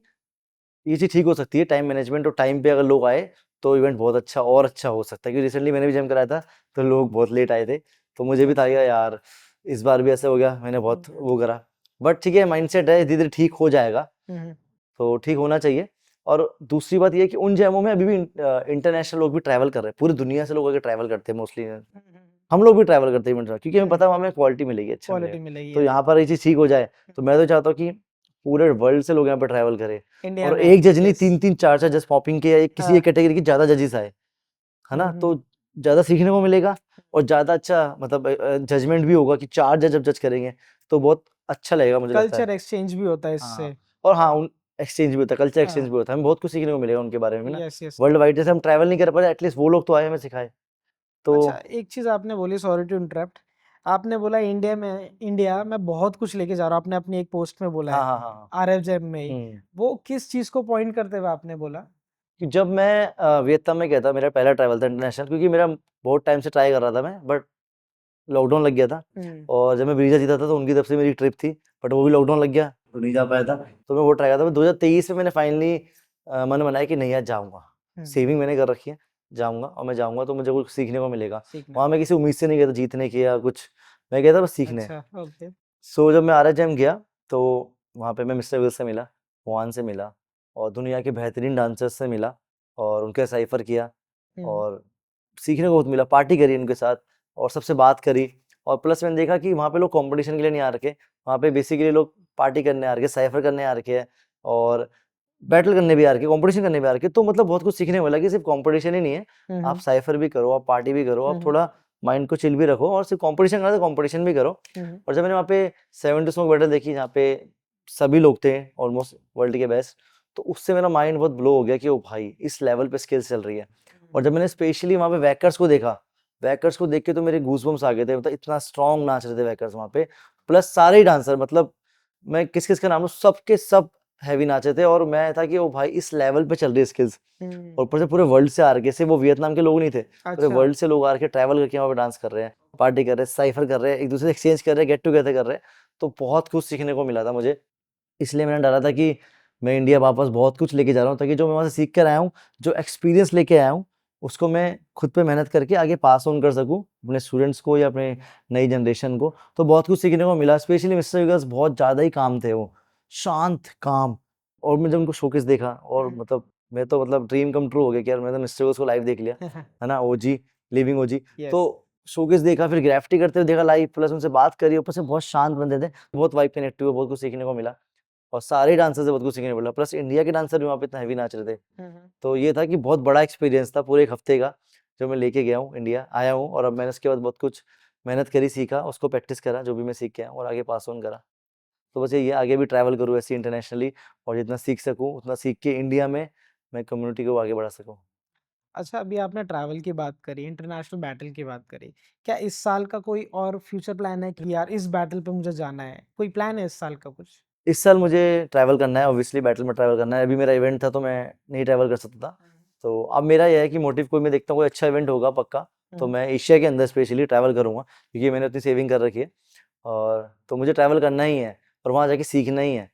S1: ये चीज़ ठीक हो सकती है, टाइम मैनेजमेंट, और टाइम पे अगर लोग आए तो इवेंट बहुत अच्छा और अच्छा हो सकता है। क्योंकि रिसेंटली मैंने भी जिम कराया था, तो लोग बहुत लेट आए थे, तो मुझे भी था
S2: अच्छा
S1: यार इस बार भी ऐसा हो गया, मैंने बहुत
S2: हम्म
S1: वो करा। बट ठीक है, माइंडसेट है, धीरे धीरे ठीक हो जाएगा,
S2: हम्म
S1: तो ठीक होना चाहिए। और दूसरी बात ये है कि उन जैमों में अभी भी इंटरनेशनल लोग भी ट्रैवल कर रहे हैं, पूरी दुनिया से लोग आके ट्रैवल करते हैं मोस्टली। हम लोग भी ट्रैवल करते हैं इवेंट में, क्योंकि हमें पता है वहाँ हमें क्वालिटी मिलेगी, अच्छा मिलेगा।
S2: क्वालिटी मिलेगी
S1: तो
S2: यस।
S1: यहाँ पर ये चीज़ ठीक हो जाए, तो मैं तो चाहता हूँ कि पूरे वर्ल्ड से लोग यहाँ पे ट्रैवल करें,
S2: इंडिया
S1: और
S2: में
S1: एक जज नहीं,
S2: यस,
S1: 3-3 4-4 जज पॉपिंग के, या किसी एक
S2: हाँ
S1: कैटेगरी की ज़्यादा जजेस आए, है ना? तो ज़्यादा सीखने को मिलेगा और ज़्यादा अच्छा मतलब जजमेंट भी होगा कि 4 जज जब जज करेंगे, तो बहुत अच्छा लगेगा, मुझे लगता है।
S2: कल्चर एक्सचेंज भी होता है
S1: हाँ,
S2: इससे,
S1: और हाँ, उन एक्सचेंज भी होता है, कल्चर एक्सचेंज
S2: हाँ
S1: भी होता है, हमें बहुत कुछ सीखने को मिलेगा उनके बारे में ना।
S2: Yes yes.
S1: वर्ल्ड वाइड जैसे हम ट्रैवल नहीं कर पा रहे, एटलीस्ट वो लोग तो आए, हमें सिखाए। तो
S2: अच्छा एक चीज आपने बोली, सॉरी टू इंटरप्ट, आपने बोला इंडिया में बहुत कुछ लेके जा रहा हूँ, आपने अपनी एक पोस्ट में बोला
S1: हाँ,
S2: है
S1: हाँ, हाँ, हाँ।
S2: आरएफजेड में ही,
S1: हुँ।
S2: वो किस चीज को पॉइंट करते हुए आपने बोला?
S1: कि जब मैं वियतनाम में गया था, मेरा पहला ट्रैवल था इंटरनेशनल, क्योंकि मेरा बहुत टाइम से ट्राई कर रहा था मैं, बट लॉकडाउन लग गया था।
S2: हम्म
S1: और जब मैं वीज़ा जीता था, तो उनकी तरफ से मेरी ट्रिप थी, बट वो भी लॉकडाउन लग गया, तो नहीं जा पाया था। तो मैं वो ट्राई कर था। 2023 में मैंने फाइनली मन बनाया कि नहीं यार जाऊँगा।
S2: हम्म,
S1: सेविंग मैंने कर रखी है, जाऊँगा, और मैं जाऊँगा तो मुझे कुछ सीखने को मिलेगा।
S2: सीखना,
S1: वहाँ मैं किसी उम्मीद से नहीं गया था जीतने की या कुछ, मैं गया था बस सीखने।
S2: अच्छा ओके,
S1: सो जब मैं आरएचएम गया, तो वहाँ पे मैं मिस्टर विल से मिला, हुआन से मिला, और दुनिया के बेहतरीन डांसर्स से मिला, और उनके साइफर किया,
S2: हम्म
S1: और सीखने को बहुत मिला, पार्टी करी उनके साथ, और सबसे बात करी। और प्लस मैंने देखा कि वहाँ पे लोग कंपटीशन के लिए नहीं आ रखे, वहाँ पे बेसिकली लोग पार्टी करने आ रखे, साइफर करने आ रखे हैं, और बैटल करने भी आ रखे, कंपटीशन करने भी आ रखे। तो मतलब बहुत कुछ सीखने को मिला कि सिर्फ कंपटीशन ही नहीं है, आप
S2: हम्म
S1: साइफर भी करो, आप पार्टी भी करो, आप
S2: हम्म
S1: थोड़ा माइंड को चिल भी रखो, और सिर्फ कंपटीशन करना तो कंपटीशन भी करो।
S2: हम्म
S1: और जब मैंने वहाँ पे 70 स्मोक बैटल देखी, जहाँ पे सभी लोग थे ऑलमोस्ट वर्ल्ड के बेस्ट, तो उससे मेरा माइंड बहुत ब्लो हो गया कि ओ भाई इस लेवल पे स्किल्स चल रही है। और जब मैंने स्पेशली वहाँ पे वैकर्स को देखा, वैकर्स को देख के तो मेरे गूज़बम्स आ गए थे, मतलब इतना स्ट्रॉन्ग नाच रहे थे वैकर्स वहाँ पे, प्लस सारे ही डांसर, मतलब मैं किस-किस का नाम लूँ, सबके सब हेवी नाचे थे, और मैं था कि ओ भाई इस लेवल पे चल रही है स्किल्स। और ऊपर से पूरे वर्ल्ड से आ रखे, सिर्फ वो वियतनाम के लोग नहीं थे, पूरे
S2: अच्छा
S1: वर्ल्ड से लोग आ रखे, ट्रैवल करके वहाँ पे डांस कर रहे हैं, पार्टी कर रहे हैं, साइफर कर रहे हैं, एक दूसरे से एक्सचेंज कर रहे हैं, गेट टुगेदर कर रहे हैं। तो बहुत कुछ सीखने को मिला था मुझे, इसलिए मैंने डाला था कि मैं इंडिया वापस बहुत कुछ लेके जा रहा हूँ, ताकि जो मैं वहाँ से सीख कर आया हूँ, जो एक्सपीरियंस लेके आया हूँ, उसको मैं खुद पे मेहनत करके आगे पास ऑन कर सकूँ अपने स्टूडेंट्स को या अपने नई जनरेशन को। तो बहुत कुछ सीखने को मिला, स्पेशली मिस्टर विगर्स बहुत ज़्यादा ही काम थे वो, शांत, काम। और मैं जब उनको शोकेस देखा, और मतलब मैं तो मतलब ड्रीम कम ट्रू हो गया कि यार मैं तो मिस्टर विगर्स को लाइव देख लिया, है ना? ओजी, लिविंग ओजी।
S2: यस
S1: तो शोकेस देखा, फिर ग्राफिटी करते हुए देखा लाइव, प्लस उनसे बात करी, ऊपर से बहुत शांत बंदे थे, बहुत वाइब कनेक्ट हुए, बहुत कुछ सीखने को मिला। और सारे डांसर से बहुत कुछ सीखने को मिला, प्लस इंडिया के डांसर भी वहाँ पे इतना हेवी नाच रहे थे। तो ये था कि बहुत बड़ा एक्सपीरियंस था पूरे 1 हफ्ते का, जो मैं लेके गया हूँ, इंडिया आया हूँ, और अब मैंने उसके बाद बहुत कुछ मेहनत करी, सीखा, उसको प्रैक्टिस करा, जो भी मैं सीख के आया हूँ, और आगे पास ऑन करा। तो बस यही है, आगे भी ट्रैवल करूँ ऐसे इंटरनेशनली, और जितना सीख सकूँ, उतना सीख के इंडिया में मैं कम्युनिटी को आगे बढ़ा सकूँ।
S2: अच्छा अभी आपने ट्रैवल की बात करी, इंटरनेशनल बैटल की बात करी, क्या इस साल का कोई और फ्यूचर प्लान है कि यार इस बैटल पे मुझे जाना है, कोई प्लान है इस साल का कुछ?
S1: इस साल मुझे ट्रैवल करना है, ऑब्वियसली बैटल में ट्रैवल करना है। अभी मेरा इवेंट था, तो मैं नहीं ट्रैवल कर सकता था। तो अब मेरा ये है कि मोटिव कोई मैं देखता हूँ कोई अच्छा इवेंट होगा पक्का, तो मैं एशिया के अंदर स्पेशली ट्रैवल करूँगा, क्योंकि मैंने उतनी सेविंग कर रखी है, और तो मुझे ट्रैवल करना ही है, और वहाँ जाके सीखना ही है।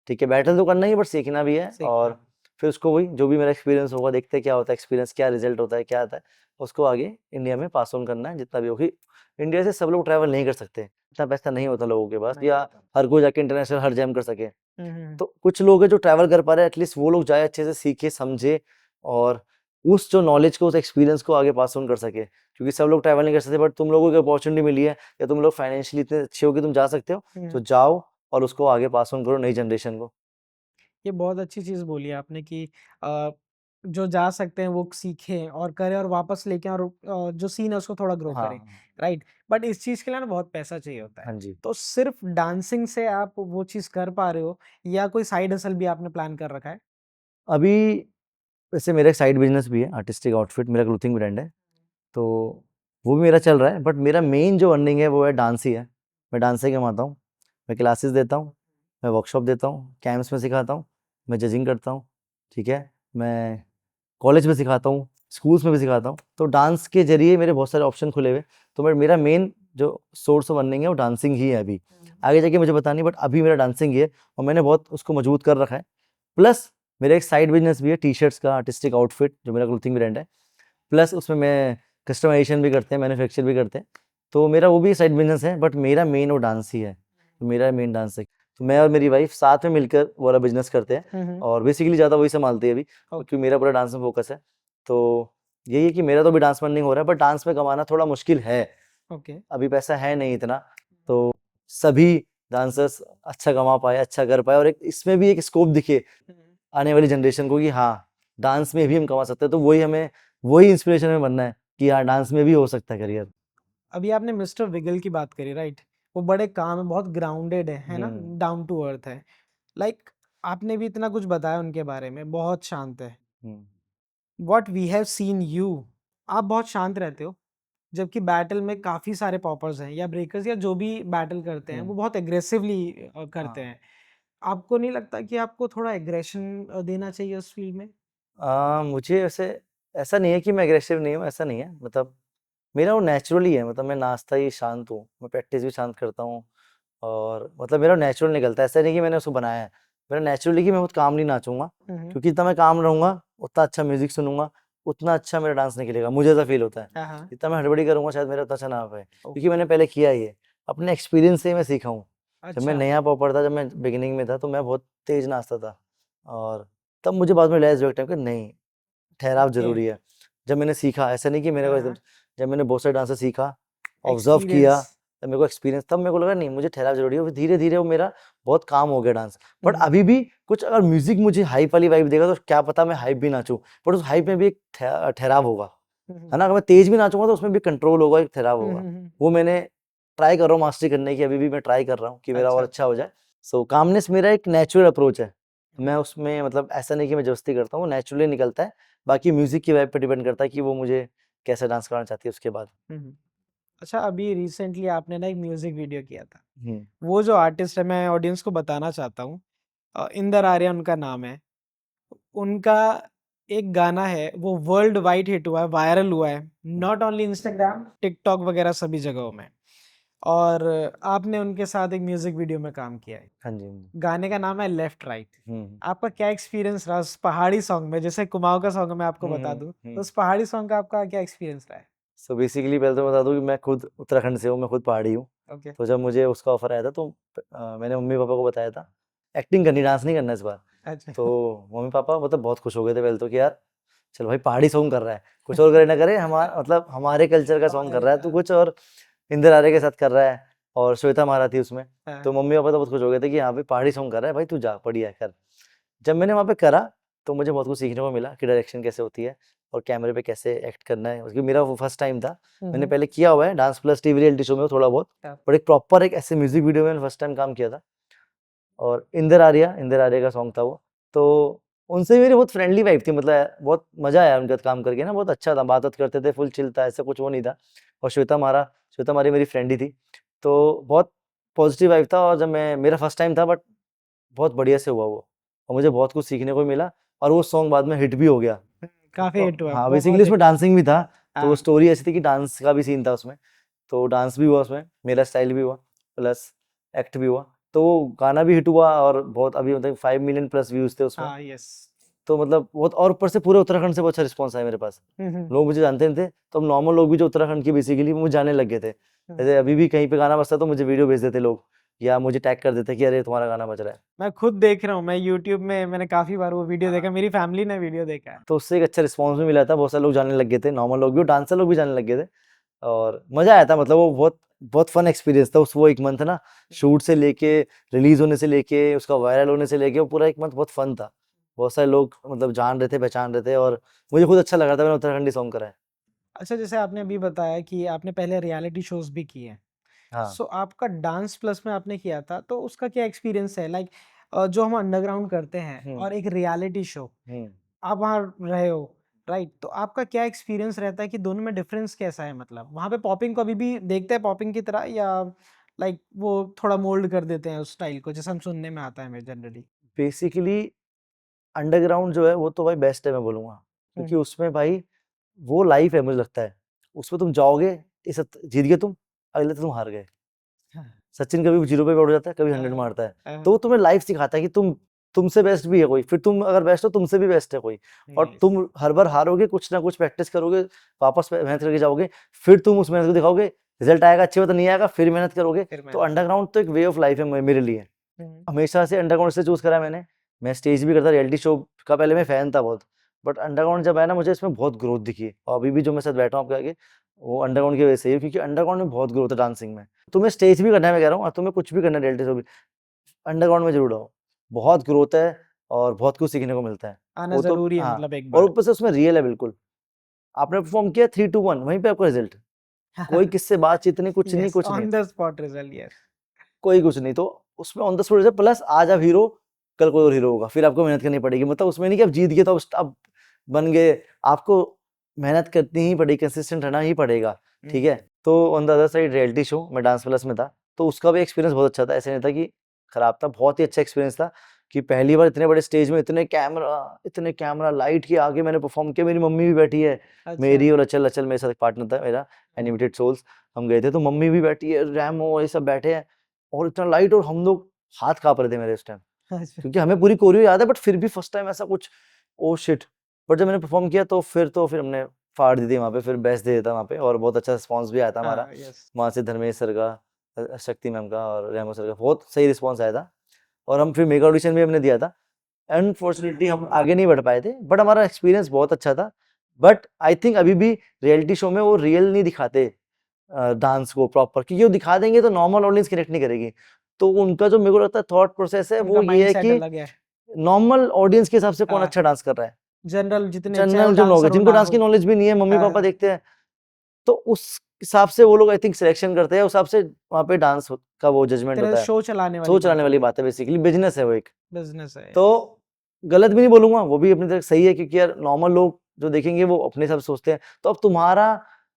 S1: ठीक है, बैटल तो करना ही है, बट सीखना भी है,
S2: सीखना,
S1: और फिर उसको वही जो भी मेरा एक्सपीरियंस होगा, देखते हैं क्या होता है एक्सपीरियंस, क्या रिजल्ट होता है, क्या आता है, उसको आगे इंडिया में पास ऑन करना है जितना भी हो। कि इंडिया से सब लोग ट्रैवल नहीं कर सकते, इतना पैसा नहीं होता लोगों के पास,
S2: नहीं
S1: या
S2: होता।
S1: हर कोई जाके इंटरनेशनल हर जैम कर सके।
S2: हम्म
S1: तो कुछ लोग हैं जो ट्रैवल कर पा रहे हैं, एटलीस्ट वो लोग जाए, अच्छे से सीखे, समझे, और उस जो नॉलेज को, उस एक्सपीरियंस को आगे पास ऑन कर सके। क्योंकि सब लोग ट्रैवल नहीं कर सकते, बट तुम लोगों को अपॉर्चुनिटी मिली है, या तुम लोग फाइनेंशियली इतने अच्छे हो कि तुम जा सकते हो, तो जाओ और उसको आगे पास ऑन करो नई जनरेशन को।
S2: ये बहुत अच्छी चीज़ बोली आपने कि अ, जो जा सकते हैं वो सीखें और करें और वापस लेके और जो सीन है उसको थोड़ा ग्रो करें,
S1: हाँ,
S2: राइट? बट इस चीज़ के लिए ना बहुत पैसा चाहिए होता है।
S1: हाँ जी।
S2: तो सिर्फ़ डांसिंग से आप वो चीज़ कर पा रहे हो या कोई साइड हसल भी आपने प्लान कर रखा है?
S1: अभी वैसे मेरा एक साइड बिज़नेस भी है, आर्टिस्टिक आउटफिट मेरा क्लोथिंग ब्रांड है, तो वो भी मेरा चल रहा है, बट मेरा मेन जो अर्निंग है वो है डांस ही है। मैं डांस से कमाता हूँ, मैं क्लासेस देता हूँ, मैं वर्कशॉप देता हूँ, कैंप्स में सिखाता हूँ, मैं जजिंग करता हूँ, ठीक है? मैं कॉलेज में सिखाता हूँ, स्कूल्स में भी सिखाता हूँ, तो डांस के ज़रिए मेरे बहुत सारे ऑप्शन खुले हुए, तो मेरा मेन जो सोर्स ऑफ अर्निंग है वो डांसिंग ही है अभी। आगे जाके मुझे पता नहीं, बट अभी मेरा डांसिंग ही है और मैंने बहुत उसको मजबूत कर रखा है। प्लस मेरा एक साइड बिज़नेस भी है टी-शर्ट्स का, आर्टिस्टिक आउटफिट जो मेरा क्लोथिंग ब्रांड है। प्लस उसमें मैं कस्टमाइज़ेशन भी करते हैं, मैन्युफैक्चर भी करते हैं। तो मेरा वो भी साइड बिज़नेस है, बट मेरा मेन वो डांस ही है। तो मेरा मेन डांस है। तो मैं और मेरी वाइफ़ साथ में मिलकर वो वाला बिज़नेस करते हैं
S2: हुँ, हुँ।
S1: और बेसिकली ज़्यादा वही सँभालती है अभी, क्योंकि मेरा पूरा डांस में फ़ोकस है। तो यही है कि मेरा तो अभी डांस में अर्निंग हो रहा है, बट डांस में कमाना थोड़ा मुश्किल है।
S2: ओके।
S1: अभी पैसा है नहीं इतना, तो सभी डांसर्स अच्छा कमा पाएँ, अच्छा कर पाएँ और एक इसमें भी एक स्कोप दिखे आने वाली जनरेशन को कि हाँ, डांस में भी हम कमा सकते हैं। तो वही इंस्पिरेशन में बनना है कि हाँ, डांस में भी हो सकता है करियर।
S2: अभी आपने मिस्टर विगल की बात करी, राइट? वो बड़े काम है, बहुत ग्राउंडेड है ना?
S1: हुँ,
S2: डाउन टू अर्थ है। लाइक आपने भी इतना कुछ बताया उनके बारे में, बहुत शांत है।
S1: हुँ।
S2: What we have seen you, आप बहुत शांत रहते हो, जबकि बैटल में काफ़ी सारे पॉपर्स हैं या ब्रेकर्स या जो भी बैटल करते हैं,
S1: हुँ,
S2: वो बहुत एग्रेसिवली करते
S1: हाँ।
S2: हैं। आपको नहीं लगता कि आपको थोड़ा एग्रेशन देना चाहिए उस फील्ड में?
S1: मुझे वैसे ऐसा नहीं है कि मैं एग्रेसिव नहीं हूँ, ऐसा नहीं है। मतलब मेरा वो नेचुरली है, मतलब मैं नाचता ही शांत हूँ, मैं प्रैक्टिस भी शांत करता हूँ और मतलब मेरा नेचुरल निकलता है, ऐसा नहीं कि मैंने उसको बनाया है। मेरा नेचुरली कि मैं बहुत कामली नाचूँगा,
S2: हुँ, हुँ।
S1: क्योंकि जितना मैं काम रहूँगा, उतना अच्छा म्यूज़िक सुनूँगा, उतना अच्छा मेरा डांस निकलेगा, मुझे ऐसा फ़ील होता है।
S2: हाँ, हाँ।
S1: जितना मैं हड़बड़ी करूँगा शायद मेरा उतना अच्छा ना आ पाए, क्योंकि
S2: ओके।
S1: मैंने पहले किया है ये, अपने एक्सपीरियंस से ही मैं सीखा हूँ। जब मैं
S2: अच्छा।
S1: नया पॉपर था, जब मैं बिगिनिंग में था, तो मैं बहुत तेज़ नाचता था और तब मुझे बाद में रियलाइज़ हुआ एक टाइम कि नहीं, ठहराव
S2: ओके।
S1: ज़रूरी है। जब मैंने सीखा, ऐसा नहीं कि मेरे को
S2: हाँ,
S1: एकदम,
S2: हाँ।
S1: जब मैंने बहुत सारे डांसर सीखा, ऑब्ज़र्व किया,
S2: एक्सपीरियंस।
S1: तब मेरे को एक्सपीरियंस, तब मेरे को लगा नहीं मुझे ठहराव ज़रूरी है। फिर धीरे-धीरे वो मेरा बहुत काम हो गया डांस।
S2: हुँ,
S1: बट
S2: हुँ।
S1: अभी भी कुछ अगर म्यूज़िक मुझे हाइप वाली वाइब देगा तो क्या पता मैं हाइप भी नाचूँ। बट उस हाइप में भी एक ठहराव होगा,
S2: हुँ, हुँ।
S1: है ना? अगर मैं तेज़ भी नाचूँगा तो उसमें भी कंट्रोल होगा, एक ठहराव
S2: हुँ,
S1: होगा।
S2: हुँ, हुँ।
S1: वो मैंने ट्राई कर रहा हूँ मास्टरी करने की, अभी भी मैं ट्राई कर रहा हूँ कि मेरा और
S2: अच्छा।
S1: अच्छा हो जाए। सो कामनेस मेरा एक नेचुरल अप्रोच है। मैं उसमें मतलब ऐसा नहीं कि मैं ज़बरदस्ती करता हूँ, वो नेचुरली निकलता है। बाकी म्यूज़िक की वाइब पे डिपेंड करता है कि वो मुझे कैसा डांस कराना चाहती है उसके बाद।
S2: हुँ, हुँ। अच्छा, अभी रिसेंटली आपने ना एक म्यूज़िक वीडियो किया था।
S1: हुँ,
S2: वो जो आर्टिस्ट है, मैं ऑडियंस को बताना चाहता हूँ, इंदर आर्या उनका नाम है। उनका एक गाना है, वो वर्ल्ड वाइड हिट हुआ है, वायरल हुआ है,
S1: हुँ।
S2: नॉट ओनली इंस्टाग्राम, टिकटॉक वगैरह सभी जगहों में। और आपने उनके साथ एक म्यूज़िक वीडियो में काम किया है।
S1: हाँ जी, हाँ जी।
S2: गाने का नाम है लेफ्ट राइट।
S1: हुँ,
S2: आपका क्या एक्सपीरियंस रहा उस पहाड़ी सॉन्ग में? जैसे कुमाऊँ का सॉन्ग है, मैं आपको
S1: हुँ,
S2: बता
S1: हुँ,
S2: दूँ, तो
S1: हुँ।
S2: उस पहाड़ी सॉन्ग का आपका क्या एक्सपीरियंस रहा है?
S1: सो बेसिकली पहले तो मैं बता दूँ कि मैं खुद उत्तराखंड से हूँ, मैं खुद पहाड़ी हूँ।
S2: ओके।
S1: तो जब मुझे उसका ऑफ़र आया था तो मैंने मम्मी-पापा को बताया था, एक्टिंग करनी, डांस नहीं करना इस बार।
S2: अच्छा।
S1: तो मम्मी-पापा मतलब बहुत खुश हो गए थे पहले तो कि यार चल भाई पहाड़ी सॉन्ग कर रहा है, कुछ और करे ना करे, मतलब हमारे कल्चर का सॉन्ग कर रहा है तू कुछ, और इंदर आर्य के साथ कर रहा है और श्वेता महारा थी उसमें।
S2: हाँ।
S1: तो मम्मी-पापा तो बहुत खुश हो गए थे कि हाँ भाई पहाड़ी सॉन्ग कर रहा है, भाई तू जा बढ़िया है कर। जब मैंने वहाँ पे करा तो मुझे बहुत कुछ सीखने को मिला कि डायरेक्शन कैसे होती है और कैमरे पे कैसे एक्ट करना है, क्योंकि मेरा वो फर्स्ट टाइम था।
S2: हुँ,
S1: मैंने
S2: हुँ।
S1: पहले किया हुआ है dance plus TV reality show में थोड़ा बहुत,
S2: हाँ।
S1: बट एक प्रॉपर एक ऐसे म्यूजिक वीडियो में मैंने फर्स्ट टाइम काम किया था और इंदर आर्या का सॉन्ग था वो। तो उनसे मेरी बहुत फ्रेंडली वाइब थी, मतलब बहुत मजा आया उनके साथ काम करके ना, बहुत अच्छा था, बात करते थे, फुल चिल था, ऐसा कुछ वो नहीं था। और श्वेता मारा मेरी फ्रेंड ही थी, तो बहुत पॉजिटिव वाइब था। और जब मैं, मेरा फर्स्ट टाइम था बट बहुत बढ़िया से हुआ वो, और मुझे बहुत कुछ सीखने को मिला और वो सॉन्ग बाद में हिट भी हो गया।
S2: काफ़ी हिट हुआ,
S1: हाँ, बेसिकली
S2: बहुत
S1: उसमें
S2: हिट।
S1: डांसिंग भी था, तो
S2: हाँ।
S1: स्टोरी ऐसी थी कि डांस का भी सीन था उसमें, तो डांस भी हुआ उसमें, मेरा स्टाइल भी हुआ, प्लस एक्ट भी हुआ। तो वो गाना भी हिट हुआ और बहुत, अभी मतलब 5 मिलियन प्लस व्यूज़ थे उसमें।
S2: हाँ, यस।
S1: तो मतलब बहुत, और ऊपर से पूरे उत्तराखंड से बहुत अच्छा रिस्पॉन्स आया मेरे पास।
S2: हुँ, हुँ।
S1: लोग मुझे जानते नहीं थे, तो अब नॉर्मल लोग भी जो उत्तराखंड के बेसिकली वो मुझे जानने लग गए थे।
S2: हुँ।
S1: जैसे अभी भी कहीं पे गाना बजता है तो मुझे वीडियो भेज देते लोग, या मुझे टैग कर देते कि अरे तुम्हारा गाना बज रहा है।
S2: मैं खुद देख रहा हूँ, मैं यूट्यूब में मैंने काफ़ी बार वो वीडियो देखा, मेरी फैमिली ने वीडियो देखा है।
S1: तो उससे एक अच्छा रिस्पॉन्स भी मिला था, बहुत सारे लोग जानने लग गए थे, नॉर्मल लोग भी और डांसर लोग भी जानने लग गए थे। और मजा आया था, मतलब वो बहुत बहुत फन एक्सपीरियंस था। उस वो एक मंथ ना, शूट से लेके रिलीज होने से लेके उसका वायरल होने से लेके वो पूरा एक मंथ बहुत फन था। बहुत सारे लोग मतलब जान रहे थे, पहचान रहे थे, और मुझे खुद अच्छा लग रहा था, मैंने उत्तराखंडी सॉन्ग करा है।
S2: अच्छा, जैसे आपने अभी बताया कि आपने पहले रियलिटी शोज भी किए हैं,
S1: हाँ।
S2: सो आपका डांस प्लस में आपने किया था, तो उसका क्या एक्सपीरियंस है? लाइक जो हम अंडरग्राउंड करते हैं
S1: हम्म।
S2: और एक रियलिटी शो,
S1: हम्म।
S2: आप वहाँ रहे हो, राइट? तो आपका क्या एक्सपीरियंस रहता है कि दोनों में डिफरेंस कैसा है? मतलब वहाँ पे पॉपिंग को अभी भी देखते हैं पॉपिंग की तरह, या लाइक वो थोड़ा मोल्ड कर देते हैं उस स्टाइल को, जैसे हम सुनने में आता है हमें जनरली?
S1: बेसिकली अंडरग्राउंड जो है वो तो भाई बेस्ट है, मैं बोलूंगा, क्योंकि
S2: हम्म।
S1: उसमें भाई वो लाइफ है, मुझे लगता है। उसमें तुम जाओगे, इस जीत गए तुम, अगले तो तुम हार गए।
S2: हाँ,
S1: सचिन कभी 0 पे उड़ जाता है, कभी 100
S2: हाँ,
S1: मारता है। तो
S2: हाँ,
S1: वो तुम्हें लाइफ सिखाता है कि तुमसे बेस्ट भी है कोई, फिर तुम अगर बेस्ट हो तुमसे भी बेस्ट है कोई, और
S2: नाइस।
S1: तुम हर बार हारोगे, कुछ ना कुछ प्रैक्टिस करोगे, वापस मेहनत करके जाओगे, फिर तुम उस मेहनत को दिखाओगे, रिजल्ट आएगा, अच्छी बात नहीं आएगा, फिर मेहनत करोगे।
S2: फिर
S1: तो
S2: मेहनत करो।
S1: अंडरग्राउंड तो एक वे ऑफ लाइफ है मेरे लिए।
S2: हम्म।
S1: हमेशा से अंडरग्राउंड से चूज करा मैंने। मैं स्टेज भी करता, रियलिटी शो का पहले मैं फैन था बहुत, बट अंडरग्राउंड जब आया ना, मुझे इसमें बहुत ग्रोथ दिखी, और अभी भी जो मैं साथ बैठा हूँ आपके आगे, वो अंडरग्राउंड की वजह से ही है, क्योंकि अंडरग्राउंड में बहुत ग्रोथ है डांसिंग में। तुम्हें स्टेज भी करना है, मैं कह रहा हूँ, और तुम्हें कुछ भी करना है रियलिटी शो भी, अंडरग्राउंड में जरूर आओ। बहुत ग्रोथ है, और बहुत कुछ सीखने को मिलता है।
S2: आना
S1: वो तो
S2: जरूरी है
S1: हाँ,
S2: मतलब एक
S1: और
S2: बार।
S1: ऊपर से उसमें रियल है बिल्कुल। आपने परफॉर्म किया 3-2-1, वहीं पे आपका रिजल्ट। कोई किससे बातचीत नहीं, कुछ नहीं,
S2: यस,
S1: कुछ नहीं,
S2: on the spot result, yes.
S1: कोई कुछ नहीं। तो उसमें on the spot result, plus आज आप हीरो, कल कोई और हीरो होगा, फिर आपको मेहनत करनी पड़ेगी। मतलब उसमें नहीं कि आप जीत गए तो अब बन गए, आपको मेहनत करनी ही पड़ेगी, कंसिस्टेंट रहना ही पड़ेगा। ठीक है। तो on the other side reality show मैं डांस प्लस में था, तो उसका भी एक्सपीरियंस बहुत अच्छा था, ऐसे नहीं था कि खराब था, बहुत ही अच्छा एक्सपीरियंस था। कि पहली बार इतने बड़े स्टेज में इतने कैमरा लाइट के आगे मैंने परफॉर्म किया। मेरी मम्मी भी बैठी है,
S2: अच्छा।
S1: मेरी और अचल अचल मेरे साथ एक पार्टनर था मेरा, एनिमेटेड सोल्स, हम गए थे, तो मम्मी भी बैठी है, रैमो ये सब बैठे हैं, और इतना लाइट, और हम लोग हाथ कांप रहे थे मेरे उस टाइम,
S2: अच्छा।
S1: क्योंकि हमें पूरी कोरियो याद है, बट फिर भी फर्स्ट टाइम ऐसा कुछ, ओ शिट। बट जब मैंने परफॉर्म किया तो फिर हमने फाड़ दी थी वहाँ पे, फिर बेस्ट दे दिया था वहाँ पे, और बहुत अच्छा रिस्पॉन्स भी आया था हमारा।
S2: हाँ, यस।
S1: वहाँ से धर्मेश सर का, शक्ति मैम का, और रेमो सर का बहुत सही रिस्पॉन्स आया था। और हम फिर मेगा ऑडिशन भी हमने दिया था। अनफॉर्चुनेटली हम आगे नहीं बढ़ पाए थे, बट हमारा एक्सपीरियंस बहुत अच्छा था। बट आई थिंक अभी भी रियलिटी शो में वो रियल नहीं दिखाते डांस को प्रॉपर, क्योंकि वो दिखा देंगे तो नॉर्मल ऑडियंस कनेक्ट नहीं करेगी। तो उनका जो मेरे को लगता है थॉट प्रोसेस है,
S2: उनका
S1: वो ये है
S2: माइंडसेट
S1: कि
S2: अलग है।
S1: नॉर्मल ऑडियंस के हिसाब से कौन
S2: हाँ,
S1: अच्छा डांस कर रहा है।
S2: जनरल जितने चाहे वो
S1: जनरल जो लोग हैं,
S2: डांसर हो
S1: जिनको
S2: ना
S1: डांस
S2: हो।
S1: की नॉलेज भी नहीं है, मम्मी पापा
S2: हाँ,
S1: देखते हैं, तो उस हिसाब से वो लोग आई थिंक सिलेक्शन करते हैं, उस हिसाब से वहाँ पे डांस का वो जजमेंट
S2: तेरे
S1: होता है।
S2: शो चलाने वाली
S1: सोच चलाने
S2: बात हो
S1: वाली
S2: गई।
S1: बात है, बेसिकली बिजनेस है वो एक।
S2: बिजनेस है,
S1: तो
S2: यस।
S1: गलत भी नहीं बोलूंगा, वो भी अपनी तरह सही है, क्योंकि यार नॉर्मल लोग जो देखेंगे वो अपने हिसाब से सोचते हैं। तो अब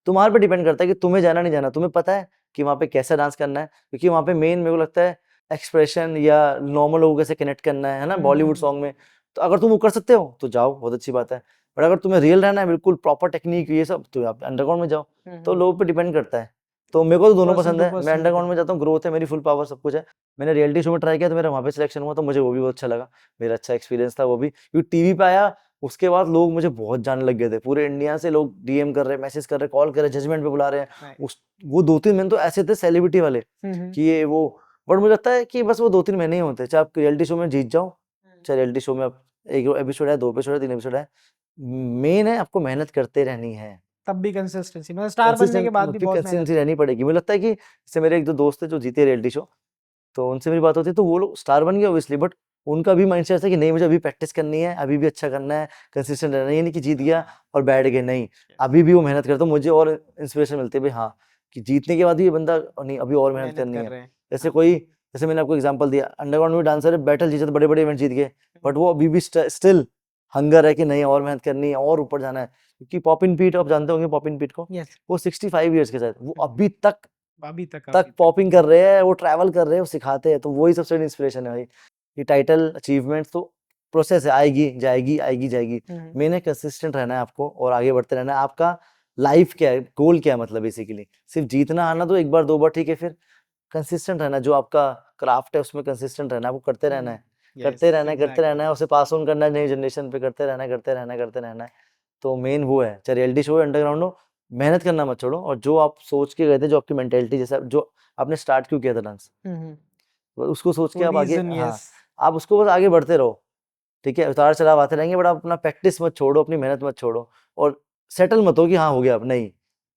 S1: तुम्हारे पे डिपेंड करता है कि तुम्हें जाना नहीं जाना, तुम्हें पता है कि वहाँ पे कैसा डांस करना है, क्योंकि वहाँ पे मेन मेरे को लगता है एक्सप्रेशन, या नॉर्मल लोगों कैसे कनेक्ट करना है ना, बॉलीवुड सॉन्ग में। तो अगर तुम वो कर सकते हो तो जाओ, बहुत अच्छी बात है। बट अगर तुम्हें रियल रहना है, बिल्कुल प्रॉपर टेक्निक ये सब, तो आप अंडरग्राउंड में जाओ। तो लोगों पे डिपेंड करता है। तो मेरे को तो दोनों
S2: पर्सन
S1: पसंद
S2: टू
S1: है, मैं
S2: पर्सन पे
S1: अंडरग्राउंड में
S2: डिपेंड।
S1: जाता हूँ, ग्रोथ है मेरी, फुल पावर सब कुछ है। मैंने रियलिटी शो में ट्राई किया, तो मेरा वहाँ पे सिलेक्शन हुआ, तो मुझे वो भी बहुत अच्छा लगा। मेरा अच्छा एक्सपीरियंस था वो भी, क्योंकि टीवी पे आया, उसके बाद लोग मुझे बहुत जानने लग गए थे, पूरे इंडिया से लोग डीएम कर रहे, मैसेज कर रहे, कॉल कर रहे, जजमेंट पे बुला रहे हैं।
S2: Nice.
S1: उस वो 2-3 महीने तो ऐसे थे सेलिब्रिटी वाले, कि ये वो। बट मुझे लगता है कि बस वो 2-3 महीने ही होते हैं, चाहे आप रियलिटी शो में जीत जाओ, चाहे रियलिटी शो में आप 1 एपिसोड है, 2 एपिसोड है, 3 एपिसोड है, मेन है आपको मेहनत करते रहनी है।
S2: तब भी कंसिस्टेंसी, मतलब स्टार बनने के बाद भी बहुत मेहनत
S1: कंसिस्टेंसी
S2: है।
S1: रहनी पड़ेगी। मुझे लगता है कि जैसे मेरे 1-2 दोस्त थे जो जीते रियलिटी शो, तो उनसे मेरी बात होती है, तो वो लोग स्टार बन गए ऑब्वियसली, बट उनका भी माइंडसेट है कि नहीं, मुझे अभी प्रैक्टिस करनी है, अभी भी अच्छा करना है, कंसिस्टेंट रहना है, ये नहीं कि जीत गया और बैठ गए, नहीं। अभी भी वो मेहनत करता हूँ, मुझे और इंस्पिरेशन मिलती है भाई, हाँ, कि जीतने के बाद भी ये बंदा नहीं, अभी और मेहनत
S2: मेहनत
S1: करनी
S2: कर
S1: है।
S2: रहे हैं।
S1: जैसे कोई, जैसे मैंने आपको एग्जांपल दिया, अंडरग्राउंड में डांसर है, बैटल जीते, तो बड़े बड़े इवेंट जीत गए, बट वो अभी भी स्टिल हंगर है कि नहीं, और मेहनत करनी है, और ऊपर जाना है। क्योंकि पॉपिन पीट, आप जानते होंगे पॉपिन पीट को,
S2: यस।
S1: वो 65 ईयर्स के साथ, वो अभी तक
S2: अभी तक,
S1: तक
S2: अभी तक।
S1: पॉपिंग कर रहे हैं, वो ट्रैवल कर रहे हैं, वो सिखाते हैं, तो वही सबसे बड़ी इंस्पिरेशन है भाई। ये टाइटल अचीवमेंट तो प्रोसेस है, आएगी जाएगी, आएगी जाएगी। मैंने कंसिस्टेंट रहना है आपको, और आगे बढ़ते रहना है। आपका लाइफ क्या है, गोल क्या है, मतलब बेसिकली सिर्फ जीतना आना तो एक बार 2 बार ठीक है, फिर कंसिस्टेंट रहना, जो आपका क्राफ्ट है उसमें कंसिस्टेंट रहना है, आपको करते रहना है,
S2: यस,
S1: करते रहना है, करते
S2: एग्जैक्टली।
S1: रहना है, उसे पास ऑन करना है नई जनरेशन पे, करते रहना है, करते रहना है, करते रहना है। तो मेन वो है, चाहे रियलिटी शो हो, अंडरग्राउंड हो, मेहनत करना मत छोड़ो। और जो आप सोच के गए थे, जो आपकी मेंटेलिटी, जैसे जो आपने स्टार्ट क्यों किया था डांस, उसको सोच के
S2: वो
S1: आप आगे,
S2: रीजन,
S1: हाँ,
S2: यस।
S1: आप उसको बस आगे बढ़ते रहो। ठीक है, उतार चढ़ाव आते रहेंगे, बट आप अपना प्रैक्टिस मत छोड़ो, अपनी मेहनत मत छोड़ो, और सेटल मत हो कि हाँ हो गया, अब नहीं।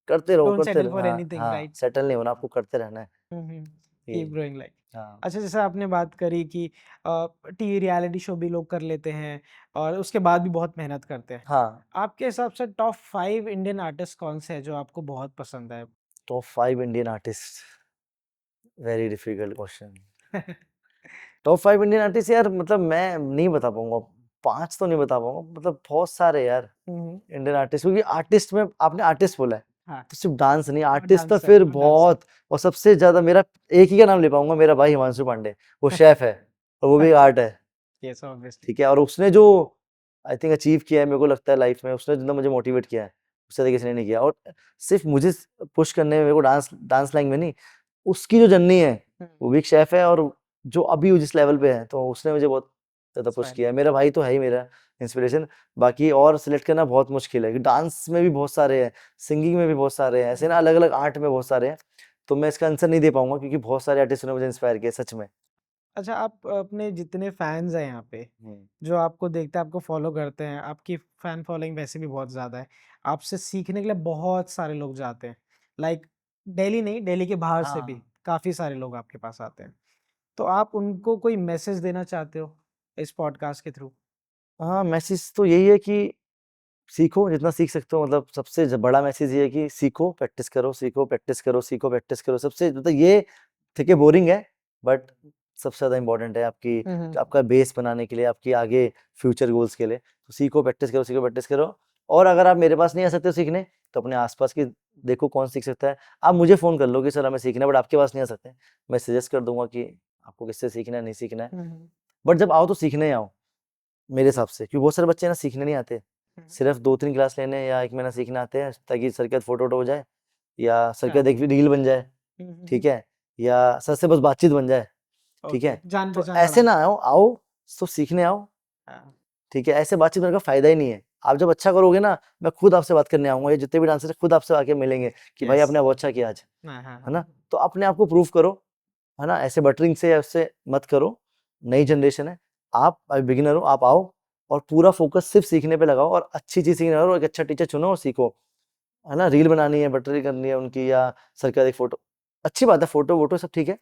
S1: करते रहो
S2: डोंट
S1: करते
S2: सेटल
S1: रहो।
S2: फॉर
S1: हाँ
S2: एनीथिंग,
S1: हाँ,
S2: राइट?
S1: सेटल नहीं होना, आपको करते रहना है
S2: कीप
S1: ये।
S2: Growing like.
S1: हाँ
S2: अच्छा, जैसे आपने बात करी कि टीवी रियलिटी शो भी लोग कर लेते हैं और उसके बाद भी बहुत मेहनत करते हैं।
S1: हाँ।
S2: आपके हिसाब से टॉप 5 इंडियन आर्टिस्ट कौन से हैं जो आपको बहुत पसंद है?
S1: Top 5 Indian artist, very difficult question. Top 5 Indian artist यार, मतलब मैं नहीं बता पाऊंगा, 5 तो नहीं बता पाऊंगा, मतलब बहुत सारे यार
S2: हम्म,
S1: इंडियन आर्टिस्ट, क्योंकि आर्टिस्ट में आपने आर्टिस्ट बोला है
S2: हाँ,
S1: तो सिर्फ डांस नहीं, आर्टिस्ट तो
S2: डांसर,
S1: फिर
S2: डांसर।
S1: बहुत। और सबसे ज्यादा मेरा एक ही का नाम ले पाऊंगा, मेरा भाई हिमांशु पांडे, वो शेफ है और वो भी आर्ट है,
S2: यस, ऑब्वियसली।
S1: ठीक है। और उसने जो आई थिंक अचीव किया है, मेरे को लगता है लाइफ में उसने जितना मुझे मोटिवेट किया है उससे ज्यादा किसी ने नहीं किया। और सिर्फ मुझे पुश करने में, मेरे को डांस डांस लाइन में नहीं, उसकी जो जर्नी है, वो भी एक शेफ है, और जो अभी वो जिस लेवल पे है, तो उसने मुझे बहुत ज्यादा पुश
S2: Inspiring.
S1: किया है। मेरा भाई तो है ही मेरा इंस्पिरेशन। बाकी और सिलेक्ट करना बहुत मुश्किल है, डांस में भी बहुत सारे हैं, सिंगिंग में भी बहुत सारे हैं, ऐसे ना अलग अलग आर्ट में बहुत सारे हैं, तो मैं इसका आंसर नहीं दे पाऊंगा, क्योंकि बहुत सारे आर्टिस्ट ने मुझे इंस्पायर किया सच में।
S2: अच्छा, आप अपने जितने फैंस हैं यहाँ पे,
S1: हम्म।
S2: जो आपको देखते हैं, आपको फॉलो करते हैं, आपकी फैन फॉलोइंग वैसे भी बहुत ज़्यादा है। आपसे सीखने के लिए बहुत सारे लोग जाते हैं। लाइक दिल्ली नहीं, दिल्ली के बाहर से भी
S1: हाँ
S2: काफ़ी सारे लोग आपके पास आते हैं। तो आप उनको कोई मैसेज देना चाहते हो इस पॉडकास्ट के थ्रू?
S1: हाँ, मैसेज तो यही है कि सीखो जितना सीख सकते हो, मतलब सबसे बड़ा मैसेज ये है कि सीखो, प्रैक्टिस करो, सीखो प्रैक्टिस करो, सीखो प्रैक्टिस करो। सबसे मतलब ये ठीक है, बोरिंग है, बट सबसे ज्यादा इंपॉर्टेंट है आपकी, आपका बेस बनाने के लिए, आपकी आगे फ्यूचर गोल्स के लिए। तो सीखो प्रैक्टिस करो, सीखो प्रैक्टिस करो। और अगर आप मेरे पास नहीं आ सकते हो सीखने, तो अपने आसपास की देखो कौन सीख सकता है। आप मुझे फोन कर लो कि सर हमें सीखना है, बट आपके पास नहीं आ सकते, मैं सजेस्ट कर दूंगा कि आपको किससे सीखना है, नहीं सीखना है। बट जब आओ तो सीखने ही आओ मेरे हिसाब से, क्योंकि बहुत सारे बच्चे ना सीखने नहीं आते, सिर्फ 2-3 क्लास लेने या 1 महीना सीखने आते हैं, ताकि सर के साथ फोटो वोटो हो जाए, या सर के
S2: हाँ।
S1: साथ एक रील बन जाए, ठीक है, या सर से बस बातचीत बन जाए, ठीक
S2: ओके,
S1: है।
S2: जान
S1: तो
S2: पहचान
S1: ऐसे
S2: बढ़ाने।
S1: ना आओ, आओ तो सीखने आओ,
S2: हाँ,
S1: ठीक है। ऐसे बातचीत करने का फायदा ही नहीं है। आप जब अच्छा करोगे ना, मैं खुद आपसे बात करने आऊंगा, ये जितने भी डांसर खुद आपसे आके मिलेंगे कि भाई
S2: यस।
S1: आपने बहुत अच्छा किया आज,
S2: हाँ, हाँ,
S1: है ना।
S2: हाँ।
S1: तो अपने आप को प्रूव करो, है ना, ऐसे बटरिंग से या उससे मत करो। नई जनरेशन है, आप अभी बिगिनर हो, आप आओ और पूरा फोकस सिर्फ सीखने पे लगाओ, और अच्छी चीज सीखने लगाओ, और एक अच्छा टीचर चुनो और सीखो, है ना। रील बनानी है, बटरी करनी है उनकी, या सर का एक फोटो, अच्छी बात है, फोटो वोटो सब ठीक है,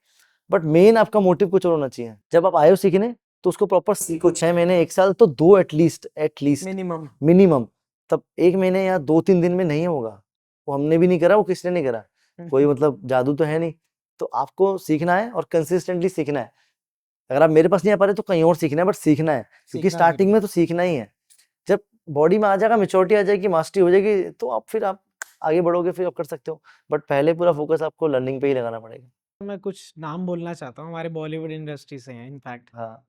S1: बट मेन आपका मोटिव कुछ और होना चाहिए। जब आप आए हो सीखने, तो उसको प्रॉपर सीखो, 6 महीने 1 साल तो दो एटलीस्ट, एटलीस्ट
S2: मिनिमम।
S1: मिनिमम। तब 1 महीने या 2-3 दिन में नहीं होगा, वो हमने भी नहीं करा, वो किसने नहीं करा, कोई मतलब जादू तो है नहीं। तो आपको सीखना है और कंसिस्टेंटली सीखना है। अगर आप मेरे पास नहीं आ पा रहे तो कहीं और सीखना है, बट सीखना है, क्योंकि
S2: सीखना
S1: स्टार्टिंग
S2: जरूरी
S1: में
S2: है।
S1: तो सीखना ही है। जब बॉडी में आ जाएगा, मेच्योरिटी आ जाएगी, मास्टरी हो जाएगी, तो आप फिर आप आगे बढ़ोगे, फिर आप कर सकते हो, बट पहले पूरा फोकस आपको लर्निंग पे ही लगाना पड़ेगा।
S2: मैं कुछ नाम बोलना चाहता हूँ, हमारे बॉलीवुड इंडस्ट्री से हैं इनफैक्ट।
S1: हाँ।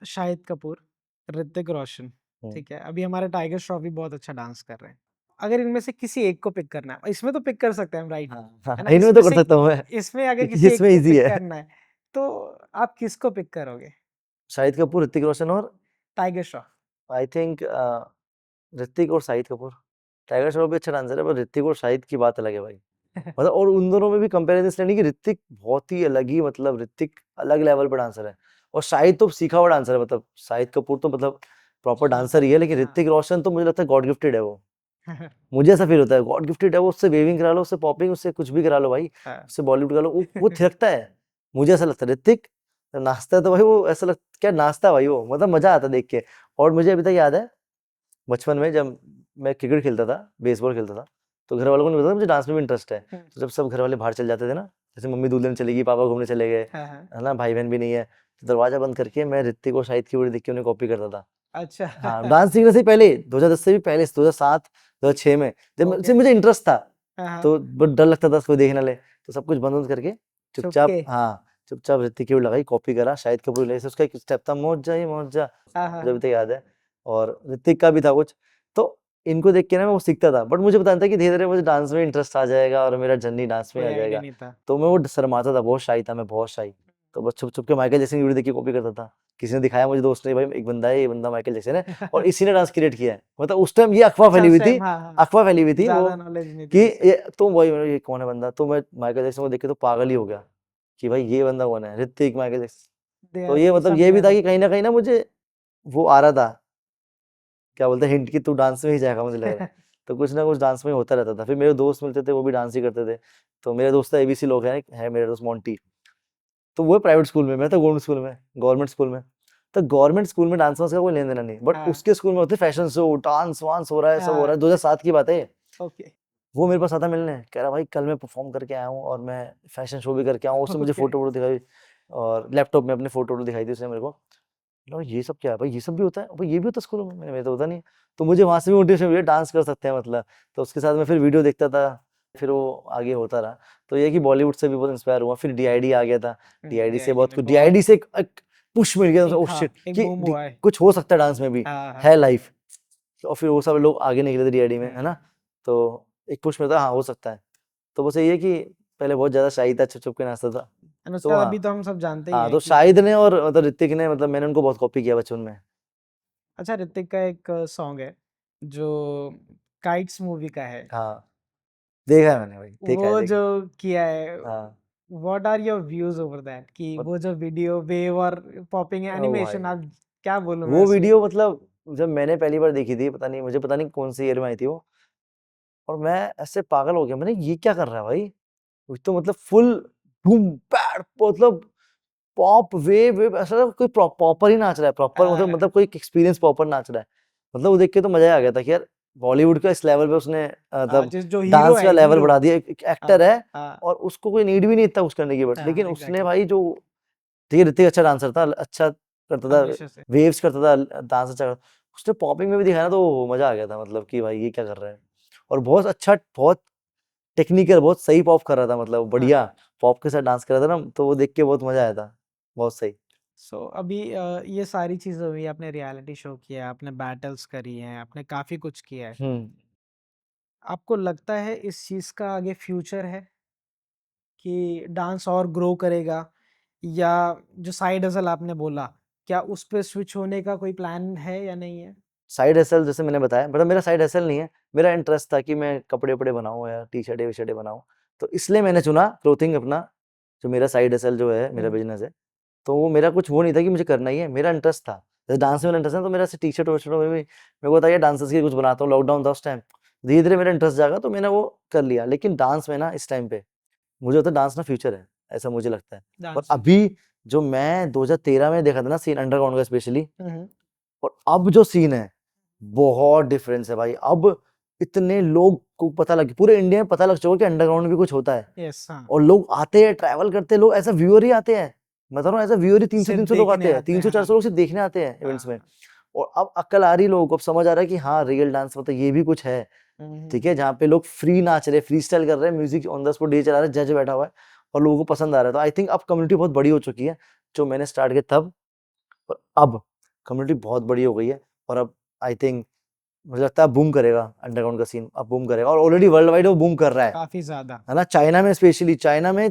S2: शाहिद कपूर, ऋतिक रोशन,
S1: हम्म।
S2: ठीक है, अभी हमारे टाइगर श्रॉफ भी बहुत अच्छा डांस कर रहे हैं। अगर इनमें से किसी एक को पिक करना है, इसमें तो पिक कर सकते हैं हम, राइट?
S1: हाँ
S2: है
S1: हाँ,
S2: ना,
S1: इनमें
S2: इसमें
S1: तो कर
S2: से,
S1: सकता हूँ मैं,
S2: इसमें अगर
S1: क्योंकि
S2: किसी एक
S1: इसमें
S2: को
S1: इजी
S2: पिक
S1: है।
S2: करना है, तो आप किसको पिक करोगे?
S1: शाहिद कपूर, ऋतिक रोशन और
S2: tiger Shroff.
S1: I think Hrithik और शाहिद कपूर। टाइगर श्रॉफ भी अच्छा डांसर है, पर ऋतिक और शाहिद की बात अलग है भाई। मतलब और उन दोनों में भी कंपैरिजन इसलिए नहीं कि ऋतिक बहुत ही अलग ही, मतलब ऋतिक अलग लेवल पर डांसर है, और शाहिद तो सीखा हुआ डांसर है। मतलब शाहिद कपूर तो मतलब प्रॉपर डांसर ही है, लेकिन
S2: हाँ।
S1: ऋतिक रोशन तो मुझे लगता है गॉड गिफ्टेड है वो। मुझे ऐसा फील होता है गॉड गिफ्टेड है वो, उससे वेविंग करा लो, उससे पॉपिंग, उससे कुछ भी करा लो भाई,
S2: हाँ।
S1: उससे बॉलीवुड करा लो, वो थिरकता है। मुझे ऐसा लगता है ऋतिक जब नाचता है तो भाई वो ऐसा लगता, क्या नाचता है भाई वो, मतलब मजा आता है देख के। और मुझे अभी तक याद है, बचपन में जब मैं क्रिकेट खेलता था, बेसबॉल खेलता था, तो घर वालों को नहीं पता था मुझे डांस में भी इंटरेस्ट है। तो जब सब घर वाले बाहर चले जाते थे ना, जैसे मम्मी दूल्हन चली गई, पापा घूमने चले गए,
S2: हाँ, हाँ।
S1: है ना, भाई बहन भी नहीं है, तो दरवाजा बंद करके मैं ऋतिक और शाहिद की वीडियो देख के उन्हें कॉपी करता था।
S2: अच्छा।
S1: हाँ, डांस सीखने से पहले 2010 से भी पहले, 2007 2006 में जब
S2: ओके।
S1: मुझे इंटरेस्ट था,
S2: हाँ, हाँ।
S1: तो बहुत डर लगता था कोई देख ना ले, तो सब कुछ बंद बंद करके चुपचाप,
S2: चुपके।
S1: हाँ चुपचाप ऋतिक की वीडियो लगाई, कॉपी करा, शाहिद कपूर ले से उसका एक स्टेप था, मौजा ही मौजा,
S2: हाँ, हाँ,
S1: मुझे अभी
S2: हाँ।
S1: तक याद है। और ऋतिक का भी था कुछ, तो इनको देख के ना मैं वो सीखता था, बट मुझे पता नहीं था कि धीरे धीरे मुझे डांस में इंटरेस्ट आ जाएगा और मेरा जर्नी डांस में
S2: कोई
S1: आ
S2: आइडिया
S1: जाएगा।
S2: नहीं था।
S1: तो मैं वो शर्माता था, बहुत शाई था मैं, बहुत शाई। तो बस छुप छुप के माइकल जैक्सन की वीडियो देख के कॉपी करता था। किसी ने दिखाया मुझे, दोस्त ने, भाई एक बंदा है, ये बंदा माइकल जैक्सन है, और इसी ने डांस क्रिएट किया है। मतलब उस टाइम ये अफवाह
S2: अच्छा,
S1: फैली
S2: उस
S1: हुई थी,
S2: टाइम, हाँ, हाँ।
S1: अफवाह फैली हुई थी वो,
S2: ज़्यादा नॉलेज नहीं
S1: कि
S2: थी उस टाइम।
S1: ये तो वही, ये कौन है बंदा, तो मैं माइकल जैक्सन को देख के तो पागल ही हो गया कि भाई ये बंदा कौन है, ऋतिक माइकल जैक्सन। तो ये
S2: ये
S1: मतलब
S2: सब
S1: ये भी था
S2: लेवल।
S1: कि कहीं ना मुझे वो आ रहा था, क्या बोलते हैं, हिंट, कि तू डांस में ही जाएगा, मुझे लग रहा है। तो कुछ ना कुछ डांस में होता रहता था। फिर मेरे दोस्त मिलते थे, वो भी डांस ही करते थे। तो मेरे दोस्त एबीसी लोग है मेरे दोस्त मोंटी, तो वो प्राइवेट स्कूल में, मैं तो गवर्नमेंट स्कूल में। तो गवर्नमेंट स्कूल में डांस वांस का कोई लेना देना नहीं, बट
S2: हाँ
S1: उसके स्कूल में होते फैशन शो, डांस वांस हो रहा है, सब हो रहा
S2: हाँ
S1: है। 2007 की बात है ये।
S2: ओके
S1: वो मेरे पास आता मिलने, कह रहा भाई कल मैं परफॉर्म करके आया हूँ और मैं फैशन शो भी करके आया हूँ। उसने मुझे
S2: ओके
S1: फोटो वोटो दिखाई और लैपटॉप में अपने फोटो वोटो दिखाई दी उसने मेरे को। बोला, ये सब क्या है भाई, ये सब भी होता है भाई, ये भी होता है स्कूलों में? मेरे तो होता नहीं है। तो मुझे वहां से भी मोटिवेशन मिली, डांस कर सकते हैं मतलब। तो उसके साथ मैं फिर वीडियो देखता था, फिर वो आगे होता रहा। तो ये कि बॉलीवुड से भी बहुत इंस्पायर हुआ। फिर डीआईडी आ गया था, डीआईडी से
S2: डीआईडी
S1: बहुत
S2: ने
S1: कुछ,
S2: बहुत
S1: डीआईडी से एक पुश मिल गया,
S2: एक
S1: ओह
S2: हाँ
S1: शिट
S2: एक
S1: कि
S2: बूम हुआ है
S1: कुछ हो सकता है डांस में भी,
S2: हाँ हाँ
S1: है लाइफ। और फिर वो सब लोग आगे निकले थे डीआईडी में, है ना।
S2: हम्म,
S1: तो एक पुश मिलता, हाँ हो सकता है। तो बस यही है कि पहले बहुत ज्यादा शाही था, छुप छुप के नाचता था।
S2: और उसके
S1: तो
S2: बाद
S1: हाँ,
S2: अभी तो हम सब जानते ही
S1: हाँ
S2: हैं
S1: तो
S2: कि
S1: शाहिद ने और मतलब ऋतिक ने, मतलब मैंने उनको बहुत कॉपी किया बचपन में।
S2: अच्छा ऋतिक का एक सॉन्ग है जो काइट्स मूवी का है
S1: हाँ देखा है मैंने भाई, देखा है
S2: वो जो
S1: देखा
S2: किया है
S1: है। हाँ
S2: what are your views over that कि वो जो वीडियो वेव और पॉपिंग
S1: ओ भाई,
S2: एनिमेशन आप क्या बोलूं मैं
S1: वो
S2: उसे
S1: वीडियो मतलब जब मैंने पहली बार देखी थी, पता नहीं कौन सी ईयर में आई थी वो, और मैं ऐसे पागल हो गया, मैंने ये क्या कर रहा है भाई। वो तो मतलब फुल बूम बैड, मतलब पॉप वेव ऐसा लगा कोई प्रॉपर ही नाच रहा है, प्रॉपर मतलब कोई एक्सपीरियंस प्रॉपर नाच रहा है। मतलब वो देख के तो मजा ही आ गया था कि यार बॉलीवुड का इस लेवल पे उसने मतलब
S2: जिस जो हीरो
S1: डांस
S2: है
S1: का लेवल
S2: हीरो
S1: बढ़ा दिया। एक एक्टर
S2: हाँ
S1: है
S2: हाँ
S1: और उसको कोई नीड भी नहीं था कुछ करने की, बट लेकिन
S2: हाँ
S1: उसने
S2: एग्जैक्टली
S1: भाई जो, ठीक है ऋतिक अच्छा डांसर था, अच्छा करता था,
S2: हमेशा से
S1: वेव्स करता था, डांस अच्छा करता, उसने पॉपिंग में भी दिखाया ना, तो मजा आ गया था मतलब कि भाई ये क्या कर रहा है। और बहुत अच्छा, बहुत टेक्निकल, बहुत सही पॉप कर रहा था, मतलब
S2: हाँ
S1: बढ़िया पॉप के साथ डांस कर रहा था ना, तो वो देख के बहुत मजा आया था, बहुत सही।
S2: सो अभी ये सारी चीजें हुई आपने रियलिटी शो किया आपने बैटल्स करी हैं आपने काफी कुछ किया है
S1: हम्म।
S2: आपको लगता है इस चीज का आगे फ्यूचर है कि डांस और ग्रो करेगा या जो साइड हसल आपने बोला क्या उस पे स्विच होने का कोई प्लान है या नहीं है
S1: साइड हसल जैसे मैंने बताया, बट मेरा साइड हसल नहीं है, मेरा इंटरेस्ट था कि मैं कपड़े वपड़े बनाऊं या टी शर्टें वी शर्टें बनाऊं। तो इसलिए मैंने चुना क्लोथिंग अपना, जो मेरा साइड हसल जो है, मेरा
S2: हम्म
S1: बिजनेस है। तो वो मेरा कुछ वो नहीं था कि मुझे करना ही है, मेरा इंटरेस्ट था। जैसे डांस में इंटरेस्ट है, तो मेरा टी शर्ट वर्शर्ट में भी मेरे को होता है डांसर्स की कुछ बनाता हूँ। लॉकडाउन था उस टाइम, धीरे धीरे मेरा इंटरेस्ट जागा तो मैंने वो कर लिया। लेकिन डांस में ना इस टाइम पे मुझे होता है डांस ना फ्यूचर है, ऐसा मुझे लगता है। और
S2: डांस
S1: अभी जो मैं 2013 में देखा था ना सीन अंडरग्राउंड का स्पेशली,
S2: हम्म
S1: और अब जो सीन है बहुत डिफरेंस है भाई। अब इतने लोग को पता लग, पूरे इंडिया में पता लग चुका कि अंडरग्राउंड में भी कुछ होता है।
S2: यस हाँ
S1: और लोग आते हैं, ट्रैवल करते हैं, लोग एज अ व्यूअर ही आते हैं। मैं बता रहा हूँ एज अ व्यूअर ही 300
S2: सिर्फ
S1: 300 लोग
S2: देखने
S1: आते हैं,
S2: आते हैं
S1: 300
S2: हाँ
S1: 400 लोग सिर्फ देखने आते हैं इवेंट्स में।
S2: हाँ
S1: और अब अक्ल आ रही लोगों को, अब समझ आ रहा है कि हाँ रियल डांस मतलब ये भी कुछ है। ठीक है,
S2: हम्म,
S1: जहाँ पे लोग फ्री नाच रहे हैं, फ्री स्टाइल कर रहे हैं, music on the spot DJ चला रहे हैं, जज बैठा हुआ है और लोगों को पसंद आ रहा है। तो आई थिंक अब कम्युनिटी बहुत बड़ी हो चुकी है, जो मैंने स्टार्ट किया तब और अब कम्युनिटी बहुत बड़ी हो गई है। और अब आई थिंक मुझे लगता है बूम करेगा अंडरग्राउंड का सीन, अब बूम करेगा और ऑलरेडी वर्ल्ड वाइड वो बूम कर रहा
S2: काफी ज्यादा
S1: है ना। चाइना में स्पेशली, चाइना में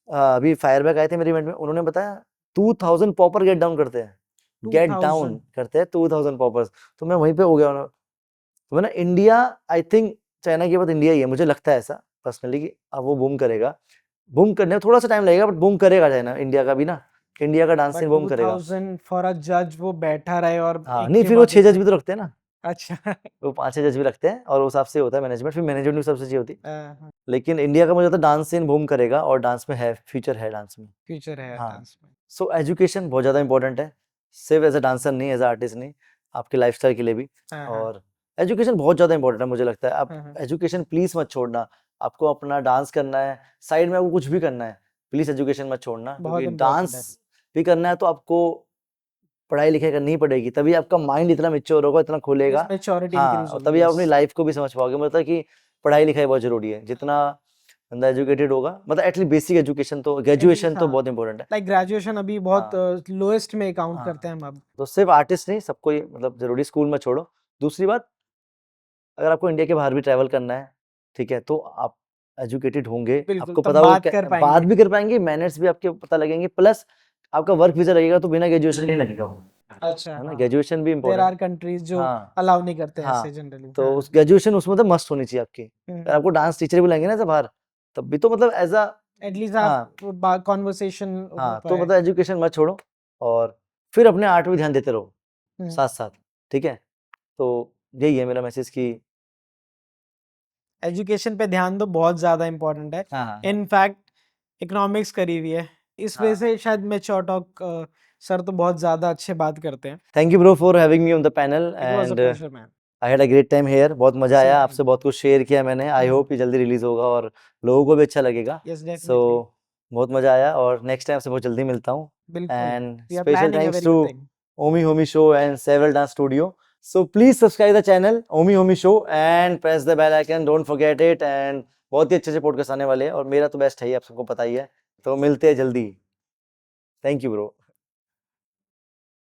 S1: अभी फायरबैक आए थे मेरे इवेंट में, उन्होंने बताया 2000 पॉपर गेट डाउन करते हैं, गेट डाउन
S2: 2000
S1: करते हैं 2000 पॉपर्स। तो मैं वहीं पे हो गया। तो मैं ना इंडिया, आई थिंक चाइना के बाद इंडिया ही है, मुझे लगता है ऐसा पर्सनली कि अब वो बूम करेगा। बूम करने में थोड़ा सा टाइम लगेगा, बट बूम करेगा चाइना, इंडिया का भी ना, इंडिया का डांस सीन
S2: बट
S1: बूम करेगा।
S2: 2000 फॉर अ जज वो बैठा रहे और
S1: हाँ
S2: एक
S1: नहीं,
S2: के
S1: फिर वो
S2: बाद
S1: 6
S2: एक
S1: जज
S2: आए
S1: भी तो रखते हैं ना,
S2: अच्छा
S1: वो 5 6 जज भी रखते हैं और उस हिसाब से होता है मैनेजमेंट, फिर मैनेजमेंट भी सबसे चाहिए होती है।
S2: हाँ
S1: लेकिन इंडिया का मुझे लगता है डांस सीन बूम करेगा और डांस में है, फ्यूचर है डांस में।
S2: फ्यूचर है
S1: हाँ,
S2: डांस में
S1: सो एजुकेशन बहुत ज़्यादा इंपॉर्टेंट है, सिर्फ एज अ डांसर नहीं, एज अ आर्टिस्ट नहीं, आपके लाइफस्टाइल के लिए भी।
S2: हाँ हाँ
S1: और एजुकेशन बहुत ज़्यादा इंपॉर्टेंट है मुझे लगता है। आप
S2: हाँ हाँ
S1: एजुकेशन प्लीज़ मत छोड़ना। आपको अपना डांस करना है, साइड में आपको कुछ भी करना है, प्लीज़ एजुकेशन मत छोड़ना,
S2: बहुत
S1: क्योंकि
S2: इम्पोर्टेंट है
S1: डांस भी करना है तो आपको पढ़ाई लिखाई करनी ही पड़ेगी, तभी आपका माइंड इतना मैच्योर होगा, इतना
S2: यस
S1: खुलेगा।
S2: मैच्योरिटी
S1: हाँ,
S2: इंक्रीज
S1: और
S2: होगी
S1: तभी आप
S2: यस
S1: अपनी लाइफ को भी समझ पाओगे। मतलब कि पढ़ाई लिखाई बहुत जरूरी है, जितना बंदा एजुकेटेड होगा, मतलब एटलीस्ट बेसिक एजुकेशन तो,
S2: एटलीस्ट
S1: ग्रेजुएशन तो
S2: हाँ
S1: बहुत इंपॉर्टेंट है।
S2: लाइक ग्रेजुएशन अभी बहुत
S1: हाँ
S2: लोएस्ट में काउंट
S1: हाँ,
S2: करते हैं हम अब
S1: तो सिर्फ आर्टिस्ट नहीं, सबको ही मतलब जरूरी, स्कूल में छोड़ो। दूसरी बात, अगर आपको इंडिया के बाहर भी ट्रैवल करना है, ठीक है, तो आप एजुकेटेड होंगे,
S2: बिल्कुल
S1: आपको
S2: तब
S1: पता होगा
S2: बात कर
S1: बात
S2: पाएंगे
S1: भी कर पाएंगे, मैनर्स भी आपके पता लगेंगे, प्लस आपका वर्क वीजा लगेगा तो बिना ग्रेजुएशन नहीं लगेगा वो,
S2: अच्छा
S1: है ना,
S2: हाँ
S1: ग्रेजुएशन भी
S2: देर
S1: इम्पोर्टेंट।
S2: आर कंट्रीज जो
S1: हाँ
S2: अलाउ नहीं करते हैं ऐसे
S1: हाँ,
S2: जनरली
S1: तो
S2: हाँ
S1: उस ग्रेजुएशन उसमें तो मस्ट होनी चाहिए आपकी। अगर
S2: हम्म
S1: आपको डांस टीचर भी लगेंगे ना ऐसे बाहर, तब भी तो मतलब एज अ,
S2: एटलीस्ट
S1: हाँ
S2: आप कॉन्वर्सेशन हो
S1: हाँ, तो
S2: पाए
S1: मतलब एजुकेशन मत छोड़ो और फिर अपने आर्ट पे ध्यान देते रहो
S2: हम्म
S1: साथ साथ, ठीक है। तो यही है मेरा मैसेज कि
S2: एजुकेशन पे ध्यान दो, बहुत ज़्यादा इम्पोर्टेंट है।
S1: हाँ, हाँ, हाँ।
S2: इनफैक्ट इकोनॉमिक्स करी हुई है, इस वजह
S1: हाँ।
S2: से शायद मैच्योर टॉक सर तो बहुत ज़्यादा अच्छे बात करते हैं।
S1: Thank you bro for having me on the panel
S2: it was a
S1: and
S2: pleasure man.
S1: I had a great time here. बहुत मज़ा
S2: सेम
S1: आया,
S2: हियर।
S1: आपसे बहुत कुछ शेयर किया मैंने। आई
S2: हुँ,
S1: होप ये जल्दी रिलीज़ होगा और लोगों को भी अच्छा लगेगा।
S2: Yes
S1: so
S2: definitely.
S1: बहुत मज़ा आया और नेक्स्ट टाइम आपसे बहुत जल्दी मिलता हूँ।
S2: बिल्कुल,
S1: and
S2: we are
S1: special
S2: planning a
S1: thanks
S2: very
S1: to
S2: good thing.
S1: Omi Homi Show and Several Dance Studio. So please subscribe the channel Omi Homi Show and press the bell icon. Don't forget it. And बहुत ही अच्छे से podcast आने वाले हैं और मेरा तो best है ही, आप सबको पता ही है। तो मिलते हैं जल्दी। Thank you bro.